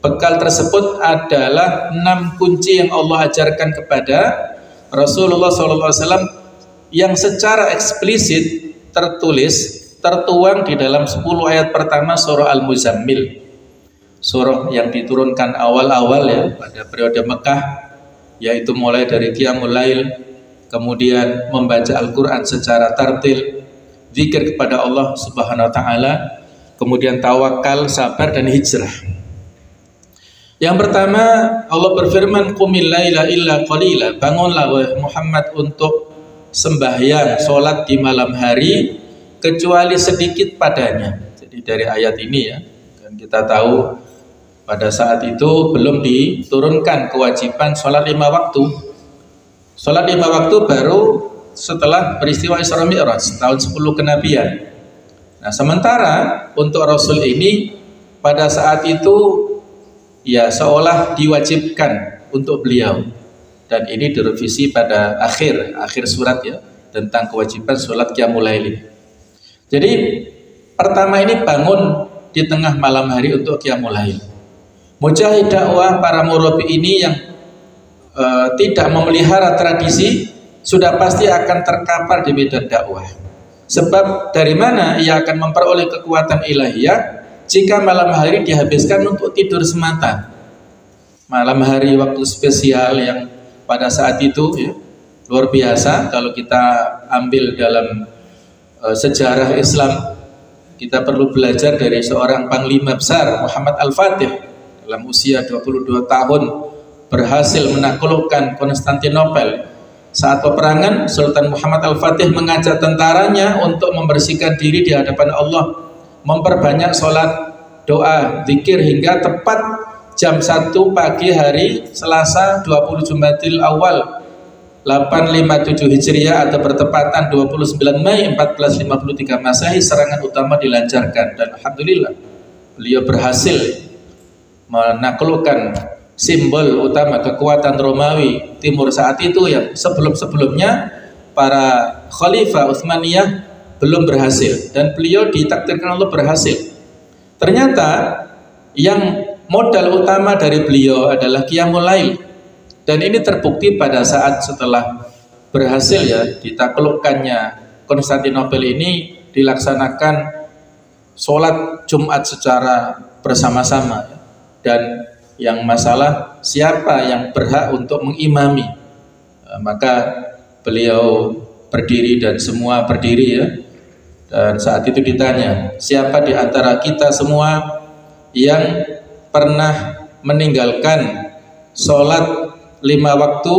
Bekal tersebut adalah 6 kunci yang Allah ajarkan kepada Rasulullah SAW yang secara eksplisit tertuang di dalam 10 ayat pertama surah Al-Muzammil, surah yang diturunkan awal-awal ya pada periode Mekah, yaitu mulai dari Qiyamul Lail, kemudian membaca Al-Quran secara tartil, zikir kepada Allah Subhanahu Wa Taala, kemudian tawakal, sabar dan hijrah. Yang pertama Allah berfirman, qumil laila illa qalila, bangunlah wahai Muhammad untuk sembahyang, sholat di malam hari kecuali sedikit padanya. Jadi dari ayat ini ya, dan kita tahu pada saat itu belum diturunkan kewajiban sholat 5 waktu. Sholat 5 waktu baru setelah peristiwa Isra Mi'raj tahun 10 kenabian. Nah sementara untuk Rasul ini pada saat itu ya seolah diwajibkan untuk beliau, dan ini direvisi pada akhir surat ya tentang kewajiban sholat Qiyamul Lail. Jadi pertama ini bangun di tengah malam hari untuk Qiyamul Lail. Mujahid dakwah para murabi ini yang tidak memelihara tradisi sudah pasti akan terkapar di medan dakwah. Sebab dari mana ia akan memperoleh kekuatan ilahiyah jika malam hari dihabiskan untuk tidur semata? Malam hari waktu spesial yang pada saat itu ya, luar biasa. Kalau kita ambil dalam sejarah Islam, kita perlu belajar dari seorang panglima besar, Muhammad Al-Fatih. Dalam usia 22 tahun berhasil menaklukkan Konstantinopel. Saat peperangan, Sultan Muhammad Al-Fatih mengajak tentaranya untuk membersihkan diri di hadapan Allah, memperbanyak sholat, doa, zikir hingga tepat jam 1 pagi hari Selasa 20 Jumadil Awal 857 Hijriah atau bertepatan 29 Mei 1453 Masehi, serangan utama dilancarkan dan alhamdulillah beliau berhasil menaklukkan simbol utama kekuatan Romawi Timur saat itu yang sebelum-sebelumnya para khalifah Utsmaniyah belum berhasil, dan beliau ditakdirkan Allah berhasil. Ternyata yang modal utama dari beliau adalah Qiyamul Lail, dan ini terbukti pada saat setelah berhasil ya ditaklukkannya Konstantinopel ini dilaksanakan sholat Jumat secara bersama-sama, dan yang masalah siapa yang berhak untuk mengimami, maka beliau berdiri dan semua berdiri ya. Dan saat itu ditanya, siapa di antara kita semua yang pernah meninggalkan sholat 5 waktu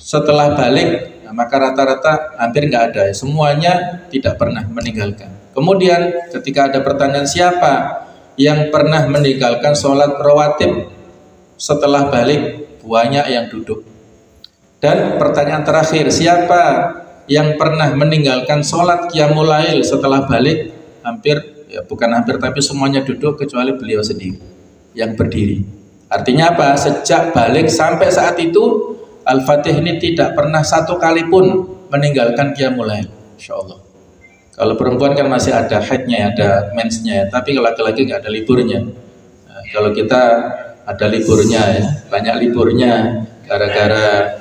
setelah balik? Nah, maka rata-rata hampir nggak ada, semuanya tidak pernah meninggalkan. Kemudian ketika ada pertanyaan siapa yang pernah meninggalkan sholat rawatib setelah balik, banyak yang duduk. Dan pertanyaan terakhir, siapa yang pernah meninggalkan sholat Qiyamul Lail setelah balik? Hampir, ya bukan hampir, tapi semuanya duduk kecuali beliau sendiri yang berdiri. Artinya apa? Sejak balik sampai saat itu Al-Fatih ini tidak pernah satu kali pun meninggalkan Qiyamul Lail, insyaallah. Kalau perempuan kan masih ada haidnya, ada mensnya, tapi kalau laki-laki nggak ada liburnya. Nah, kalau kita ada liburnya ya, banyak liburnya gara-gara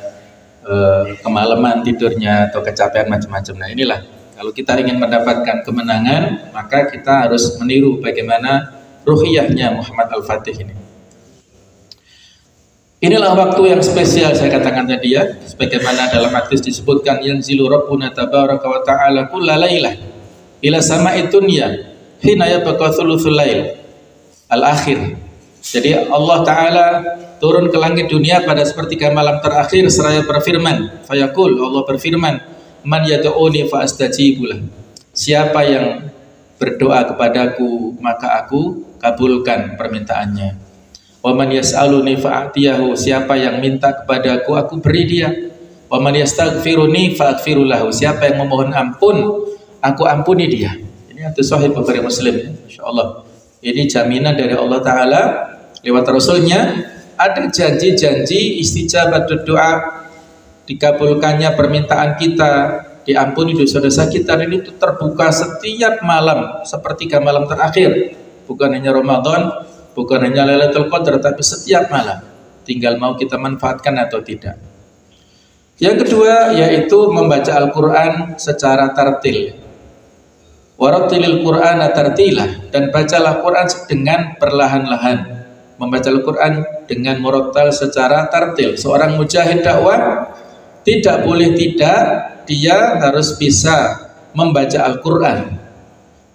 kemalaman tidurnya atau kecapean macam-macam. Nah inilah, kalau kita ingin mendapatkan kemenangan, maka kita harus meniru bagaimana ruhiyahnya Muhammad Al-Fatih ini. Inilah waktu yang spesial saya katakan tadi ya, sebagaimana dalam hadis disebutkan, yanzilu rabbuna tabaraka wa ta'ala kulla lailah ila sama'i dunya hina yabqa thuluthul lail al-akhir. Jadi Allah Ta'ala turun ke langit dunia pada sepertiga malam terakhir seraya berfirman, fayaqul, Allah berfirman, man yad'uni fa astajibulah. Siapa yang berdoa kepadaku maka aku kabulkan permintaannya. Wa man yas'aluni fa a'tiyahu. Siapa yang minta kepadaku aku beri dia. Wa man yastaghfiruni fa aghfiru lahu. Siapa yang memohon ampun aku ampuni dia. Ini hadis sahih Bukhari Muslim ya, insyaallah. Ini jaminan dari Allah Ta'ala lewat Rasulnya, ada janji-janji istijabatul doa, dikabulkannya permintaan kita, diampuni dosa-dosa kita, dan itu terbuka setiap malam, sepertiga malam terakhir. Bukan hanya Ramadan, bukan hanya Lailatul Qadar, tapi setiap malam. Tinggal mau kita manfaatkan atau tidak. Yang kedua yaitu membaca Al-Quran secara tartil. Warattilil Qur'ana tartilah, dan bacalah Quran dengan perlahan-lahan. Membaca Al-Quran dengan murattal secara tartil. Seorang mujahid dakwah tidak boleh tidak, dia harus bisa membaca Al-Quran.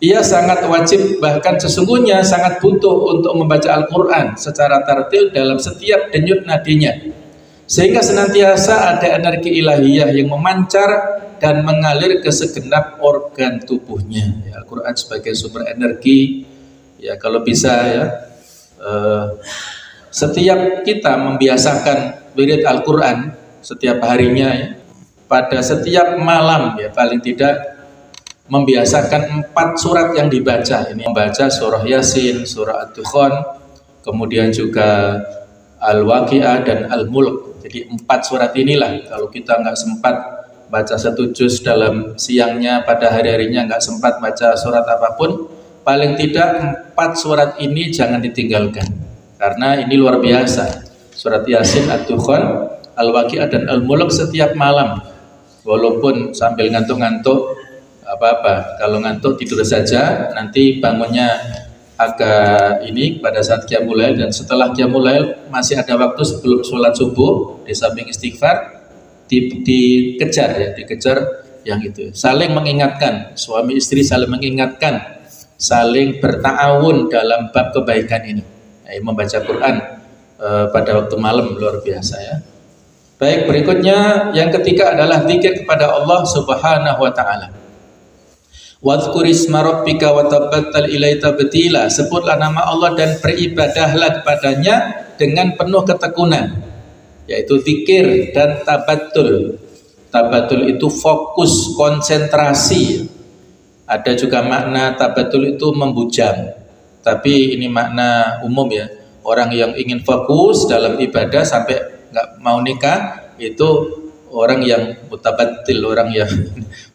Ia sangat wajib, bahkan sesungguhnya sangat butuh untuk membaca Al-Quran secara tartil dalam setiap denyut nadinya, sehingga senantiasa ada energi ilahiyah yang memancar dan mengalir ke segenap organ tubuhnya. Ya, Al-Quran sebagai sumber energi. Ya, kalau bisa ya, setiap kita membiasakan wirid Al-Quran setiap harinya ya, pada setiap malam ya, paling tidak membiasakan 4 surat yang dibaca. Ini membaca surah Yasin, surah Ad-Dukhan, kemudian juga Al-Waqi'ah dan Al-Mulk. Jadi 4 surat inilah, kalau kita nggak sempat baca 1 juz dalam siangnya, pada hari-harinya nggak sempat baca surat apapun, paling tidak 4 surat ini jangan ditinggalkan, karena ini luar biasa. Surat Yasin, Ad-Dukhan, Al-Waqi'ah dan Al-Mulk setiap malam, walaupun sambil ngantuk-ngantuk apa-apa. Kalau ngantuk tidur saja, nanti bangunnya agak ini pada saat qiyamul lail, dan setelah qiyamul lail masih ada waktu sebelum sholat subuh, di samping istighfar dikejar ya, dikejar yang itu. Saling mengingatkan, suami istri saling mengingatkan, saling berta'awun dalam bab kebaikan ini. Membaca Quran pada waktu malam luar biasa ya. Baik, berikutnya yang ketiga adalah zikir kepada Allah Subhanahu wa taala. Wadhkur isma rabbika wa tabattal ilaihi tabtila. Sebutlah nama Allah dan beribadahlah kepadanya dengan penuh ketekunan, yaitu zikir dan tabattul. Tabattul itu fokus, konsentrasi. Ada juga makna tabattul itu membujang, tapi ini makna umum ya. Orang yang ingin fokus dalam ibadah sampai nggak mau nikah, itu orang yang mutabattil, orang yang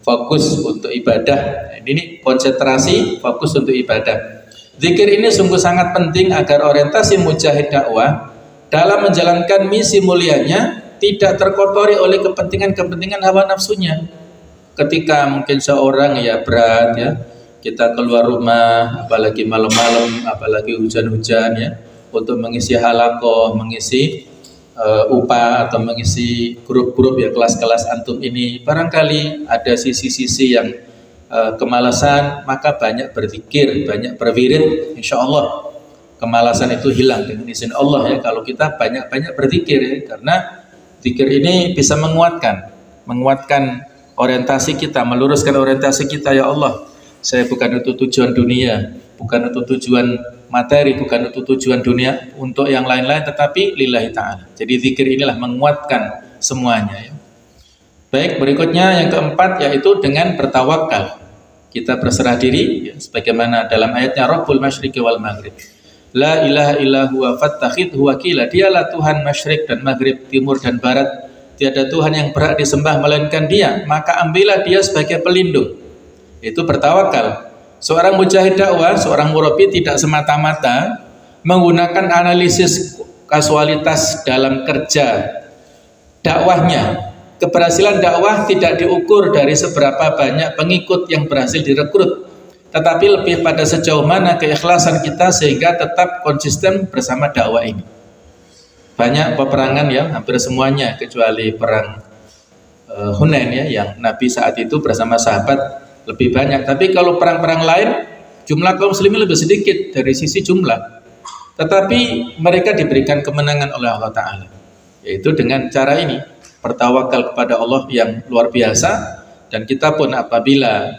fokus untuk ibadah. Ini konsentrasi, fokus untuk ibadah. Zikir ini sungguh sangat penting agar orientasi mujahid dakwah dalam menjalankan misi mulianya tidak terkotori oleh kepentingan-kepentingan hawa nafsunya. Ketika mungkin seorang ya berat ya, kita keluar rumah, apalagi malam-malam, apalagi hujan-hujan ya, untuk mengisi halaqah, mengisi upah atau mengisi grup-grup ya, kelas-kelas antum ini, barangkali ada sisi-sisi yang kemalasan, maka banyak berzikir, banyak berwirid, insya Allah kemalasan itu hilang dengan izin Allah ya, kalau kita banyak-banyak berzikir ya, karena zikir ini bisa menguatkan orientasi kita, meluruskan orientasi kita. Ya Allah, saya bukan untuk tujuan dunia, bukan untuk tujuan materi, bukan untuk tujuan dunia, untuk yang lain-lain, tetapi lillahi ta'ala. Jadi zikir inilah menguatkan semuanya ya. Baik, berikutnya yang keempat yaitu dengan bertawakal. Kita berserah diri ya, sebagaimana dalam ayatnya Rabbul Masyriqi wal Maghrib. La ilaha illa huwa fattakhidhu wakila. Dialah Tuhan Masyriq dan Maghrib, timur dan barat. Tiada Tuhan yang berhak disembah melainkan Dia, maka ambillah Dia sebagai pelindung. Itu bertawakal. Seorang mujahid dakwah, seorang murabi tidak semata-mata menggunakan analisis kasualitas dalam kerja dakwahnya. Keberhasilan dakwah tidak diukur dari seberapa banyak pengikut yang berhasil direkrut, tetapi lebih pada sejauh mana keikhlasan kita sehingga tetap konsisten bersama dakwah ini. Banyak peperangan ya, hampir semuanya kecuali perang Hunain ya, yang Nabi saat itu bersama sahabat lebih banyak. Tapi kalau perang-perang lain jumlah kaum muslimin lebih sedikit dari sisi jumlah, tetapi mereka diberikan kemenangan oleh Allah Ta'ala, yaitu dengan cara ini, bertawakal kepada Allah yang luar biasa. Dan kita pun apabila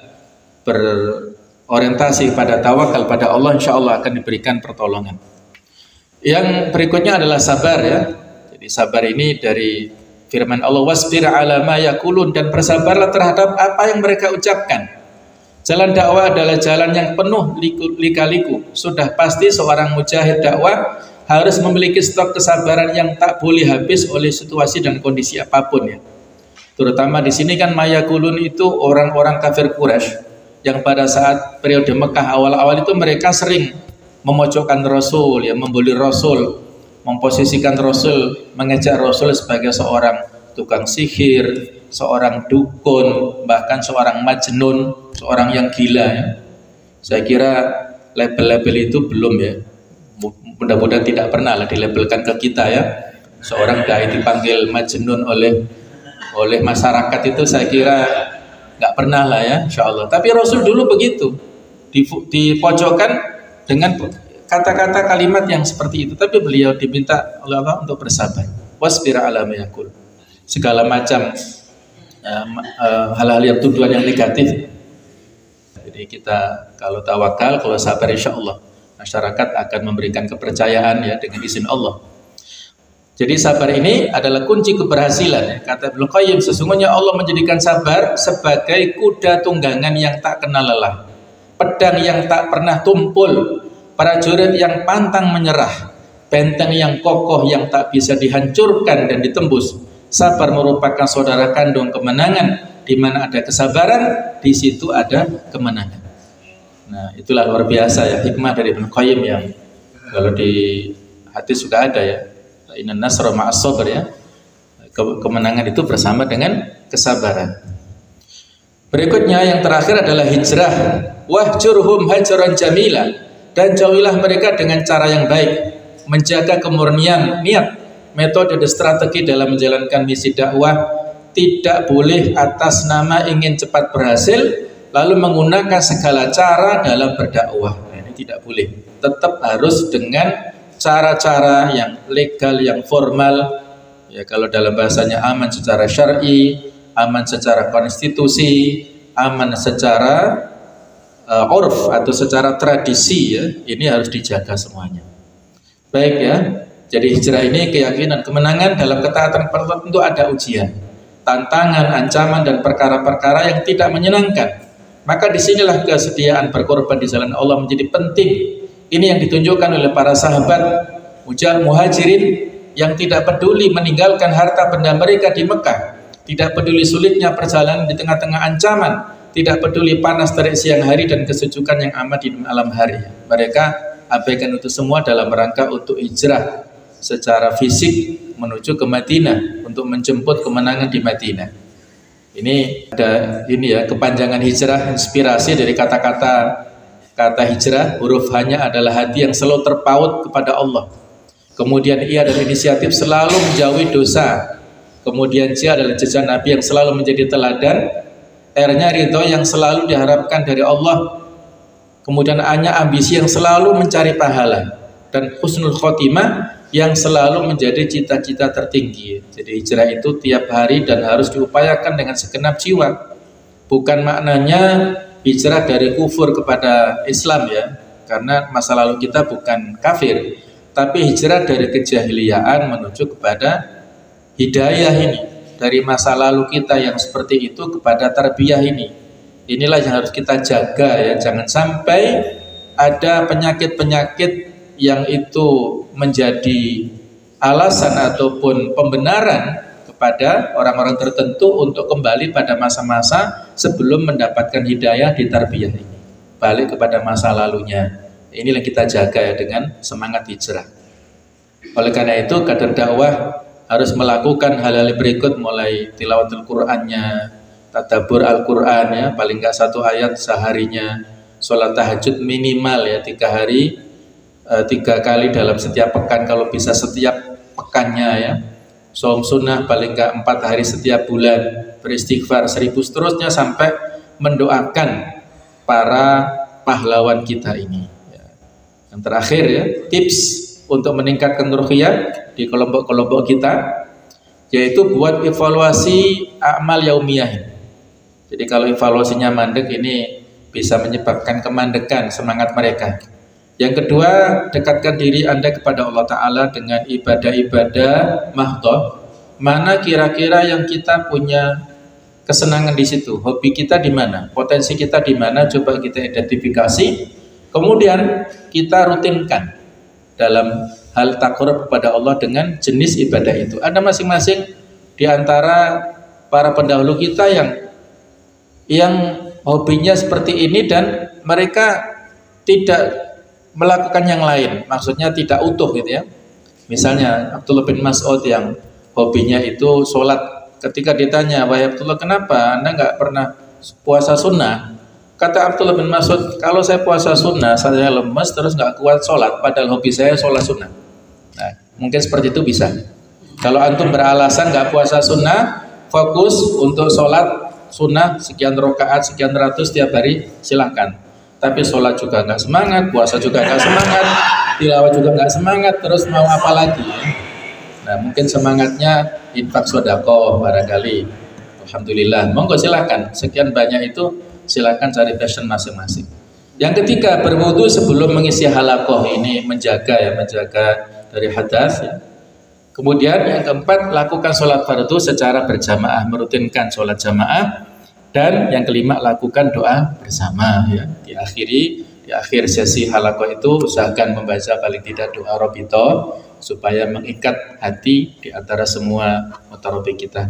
berorientasi pada tawakal pada Allah, insya Allah akan diberikan pertolongan. Yang berikutnya adalah sabar ya. Jadi sabar ini dari firman Allah, wasbir ala ma yakulun, dan bersabarlah terhadap apa yang mereka ucapkan. Jalan dakwah adalah jalan yang penuh lika-liku. Sudah pasti seorang mujahid dakwah harus memiliki stok kesabaran yang tak boleh habis oleh situasi dan kondisi apapun ya. Terutama di sini kan mayakulun itu orang-orang kafir Quraisy yang pada saat periode Mekah awal-awal itu mereka sering memojokkan Rasul ya, membuli Rasul, memposisikan Rasul, mengejak Rasul sebagai seorang tukang sihir, seorang dukun, bahkan seorang majnun, seorang yang gila ya. Saya kira label-label itu belum ya, mudah-mudahan tidak pernah lah dilabelkan ke kita ya. Seorang dai dipanggil majnun oleh masyarakat itu saya kira nggak pernah lah ya, insya Allah. Tapi Rasul dulu begitu, dipojokkan dengan kata-kata kalimat yang seperti itu, tapi beliau diminta oleh Allah untuk bersabar. Wasbir ala ma yaqul. Segala macam hal-hal yang tuduhan yang negatif. Jadi kita kalau tawakal, kalau sabar, insya Allah masyarakat akan memberikan kepercayaan ya dengan izin Allah. Jadi sabar ini adalah kunci keberhasilan ya. Kata Ibnu Qayyim, sesungguhnya Allah menjadikan sabar sebagai kuda tunggangan yang tak kenal lelah, pedang yang tak pernah tumpul, prajurit yang pantang menyerah, benteng yang kokoh yang tak bisa dihancurkan dan ditembus. Sabar merupakan saudara kandung kemenangan. Di mana ada kesabaran, di situ ada kemenangan. Nah, itulah luar biasa ya hikmah dari Ibnu Qayyim yang kalau di hadis juga ada ya. Inna nasra ma'as sabr ya. Kemenangan itu bersama dengan kesabaran. Berikutnya yang terakhir adalah hijrah. Wahjurhum hajran jamila, dan jauhilah mereka dengan cara yang baik. Menjaga kemurnian niat, metode dan strategi dalam menjalankan misi dakwah. Tidak boleh atas nama ingin cepat berhasil lalu menggunakan segala cara dalam berdakwah. Nah, ini tidak boleh. Tetap harus dengan cara-cara yang legal, yang formal. Ya, kalau dalam bahasanya aman secara syar'i, aman secara konstitusi, aman secara urf atau secara tradisi ya. Ini harus dijaga semuanya. Baik ya. Jadi hijrah ini keyakinan kemenangan dalam ketaatan tentu ada ujian, tantangan, ancaman, dan perkara-perkara yang tidak menyenangkan. Maka disinilah kesediaan berkorban di jalan Allah menjadi penting. Ini yang ditunjukkan oleh para sahabat muhajirin yang tidak peduli meninggalkan harta benda mereka di Mekah, tidak peduli sulitnya perjalanan di tengah-tengah ancaman, tidak peduli panas terik siang hari dan kesejukan yang amat di malam hari. Mereka abaikan itu semua dalam rangka untuk hijrah secara fisik menuju ke Madinah untuk menjemput kemenangan di Madinah. Ini ada ini ya, kepanjangan hijrah, inspirasi dari kata hijrah. Huruf H-nya adalah hati yang selalu terpaut kepada Allah. Kemudian I adalah inisiatif selalu menjauhi dosa. Kemudian J adalah jejak Nabi yang selalu menjadi teladan. R-nya ridho yang selalu diharapkan dari Allah. Kemudian A-nya ambisi yang selalu mencari pahala. Dan husnul khotimah yang selalu menjadi cita-cita tertinggi. Jadi hijrah itu tiap hari dan harus diupayakan dengan segenap jiwa. Bukan maknanya hijrah dari kufur kepada Islam ya, karena masa lalu kita bukan kafir, tapi hijrah dari kejahiliaan menuju kepada hidayah ini, dari masa lalu kita yang seperti itu kepada tarbiyah ini. Inilah yang harus kita jaga ya, jangan sampai ada penyakit-penyakit yang itu menjadi alasan ataupun pembenaran kepada orang-orang tertentu untuk kembali pada masa-masa sebelum mendapatkan hidayah di tarbiyah ini, balik kepada masa lalunya. Ini yang kita jaga ya dengan semangat hijrah. Oleh karena itu kader dakwah harus melakukan hal-hal berikut, mulai tilawatul Qur'annya, tadabbur Al-Qur'an ya, paling enggak 1 ayat seharinya, sholat tahajud minimal ya 3 hari 3 kali dalam setiap pekan, kalau bisa setiap pekannya ya. Shaum sunnah paling enggak 4 hari setiap bulan, beristighfar 1000 seterusnya sampai mendoakan para pahlawan kita ini ya. Yang terakhir ya, tips untuk meningkatkan ruhiyah di kelompok-kelompok kita, yaitu buat evaluasi amal yaumiyah. Jadi kalau evaluasinya mandek, ini bisa menyebabkan kemandekan semangat mereka. Yang kedua, dekatkan diri Anda kepada Allah Ta'ala dengan ibadah-ibadah mahdhah. Mana kira-kira yang kita punya kesenangan di situ, hobi kita di mana, potensi kita di mana, coba kita identifikasi, kemudian kita rutinkan dalam hal takarrub kepada Allah dengan jenis ibadah itu. Ada masing-masing di antara para pendahulu kita yang hobinya seperti ini dan mereka tidak melakukan yang lain, maksudnya tidak utuh gitu ya. Misalnya Abdullah bin Mas'ud yang hobinya itu sholat, ketika ditanya, wahai Abdullah, kenapa Anda nggak pernah puasa sunnah? Kata Abdullah bin Mas'ud, kalau saya puasa sunnah saya lemes terus nggak kuat sholat, padahal hobi saya sholat sunnah. Nah, mungkin seperti itu bisa. Kalau antum beralasan nggak puasa sunnah, fokus untuk sholat sunnah sekian rakaat, sekian ratus tiap hari, silahkan. Tapi sholat juga nggak semangat, puasa juga nggak semangat, tilawah juga nggak semangat, terus mau apa lagi? Nah, mungkin semangatnya infak sedekah barangkali. Alhamdulillah, monggo silahkan. Sekian banyak itu, silahkan cari passion masing-masing. Yang ketiga, berwudu sebelum mengisi halaqah, ini menjaga dari hadas ya. Kemudian yang keempat, lakukan sholat fardu secara berjamaah, merutinkan sholat jamaah. Dan yang kelima, lakukan doa bersama ya. Di akhir sesi halaqah itu usahakan membaca paling tidak doa robito supaya mengikat hati di antara semua mutarabi kita.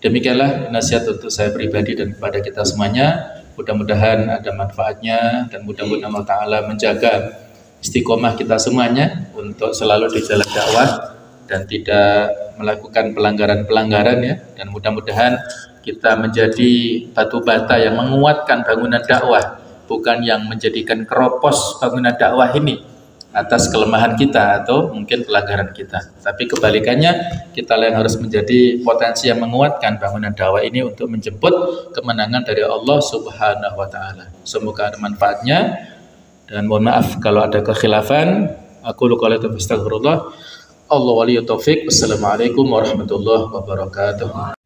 Demikianlah nasihat untuk saya pribadi dan kepada kita semuanya. Mudah-mudahan ada manfaatnya dan mudah-mudahan Allah Ta'ala menjaga istiqomah kita semuanya untuk selalu di jalan dakwah dan tidak melakukan pelanggaran-pelanggaran ya. Dan mudah-mudahan kita menjadi batu bata yang menguatkan bangunan dakwah, bukan yang menjadikan keropos bangunan dakwah ini atas kelemahan kita atau mungkin pelanggaran kita. Tapi kebalikannya, kita yang harus menjadi potensi yang menguatkan bangunan dakwah ini untuk menjemput kemenangan dari Allah Subhanahu wa Ta'ala. Semoga ada manfaatnya dan mohon maaf kalau ada kekhilafan. Aku qouli wa astaghfirullah. Allah waliyut taufik. Wassalamualaikum warahmatullahi wabarakatuh.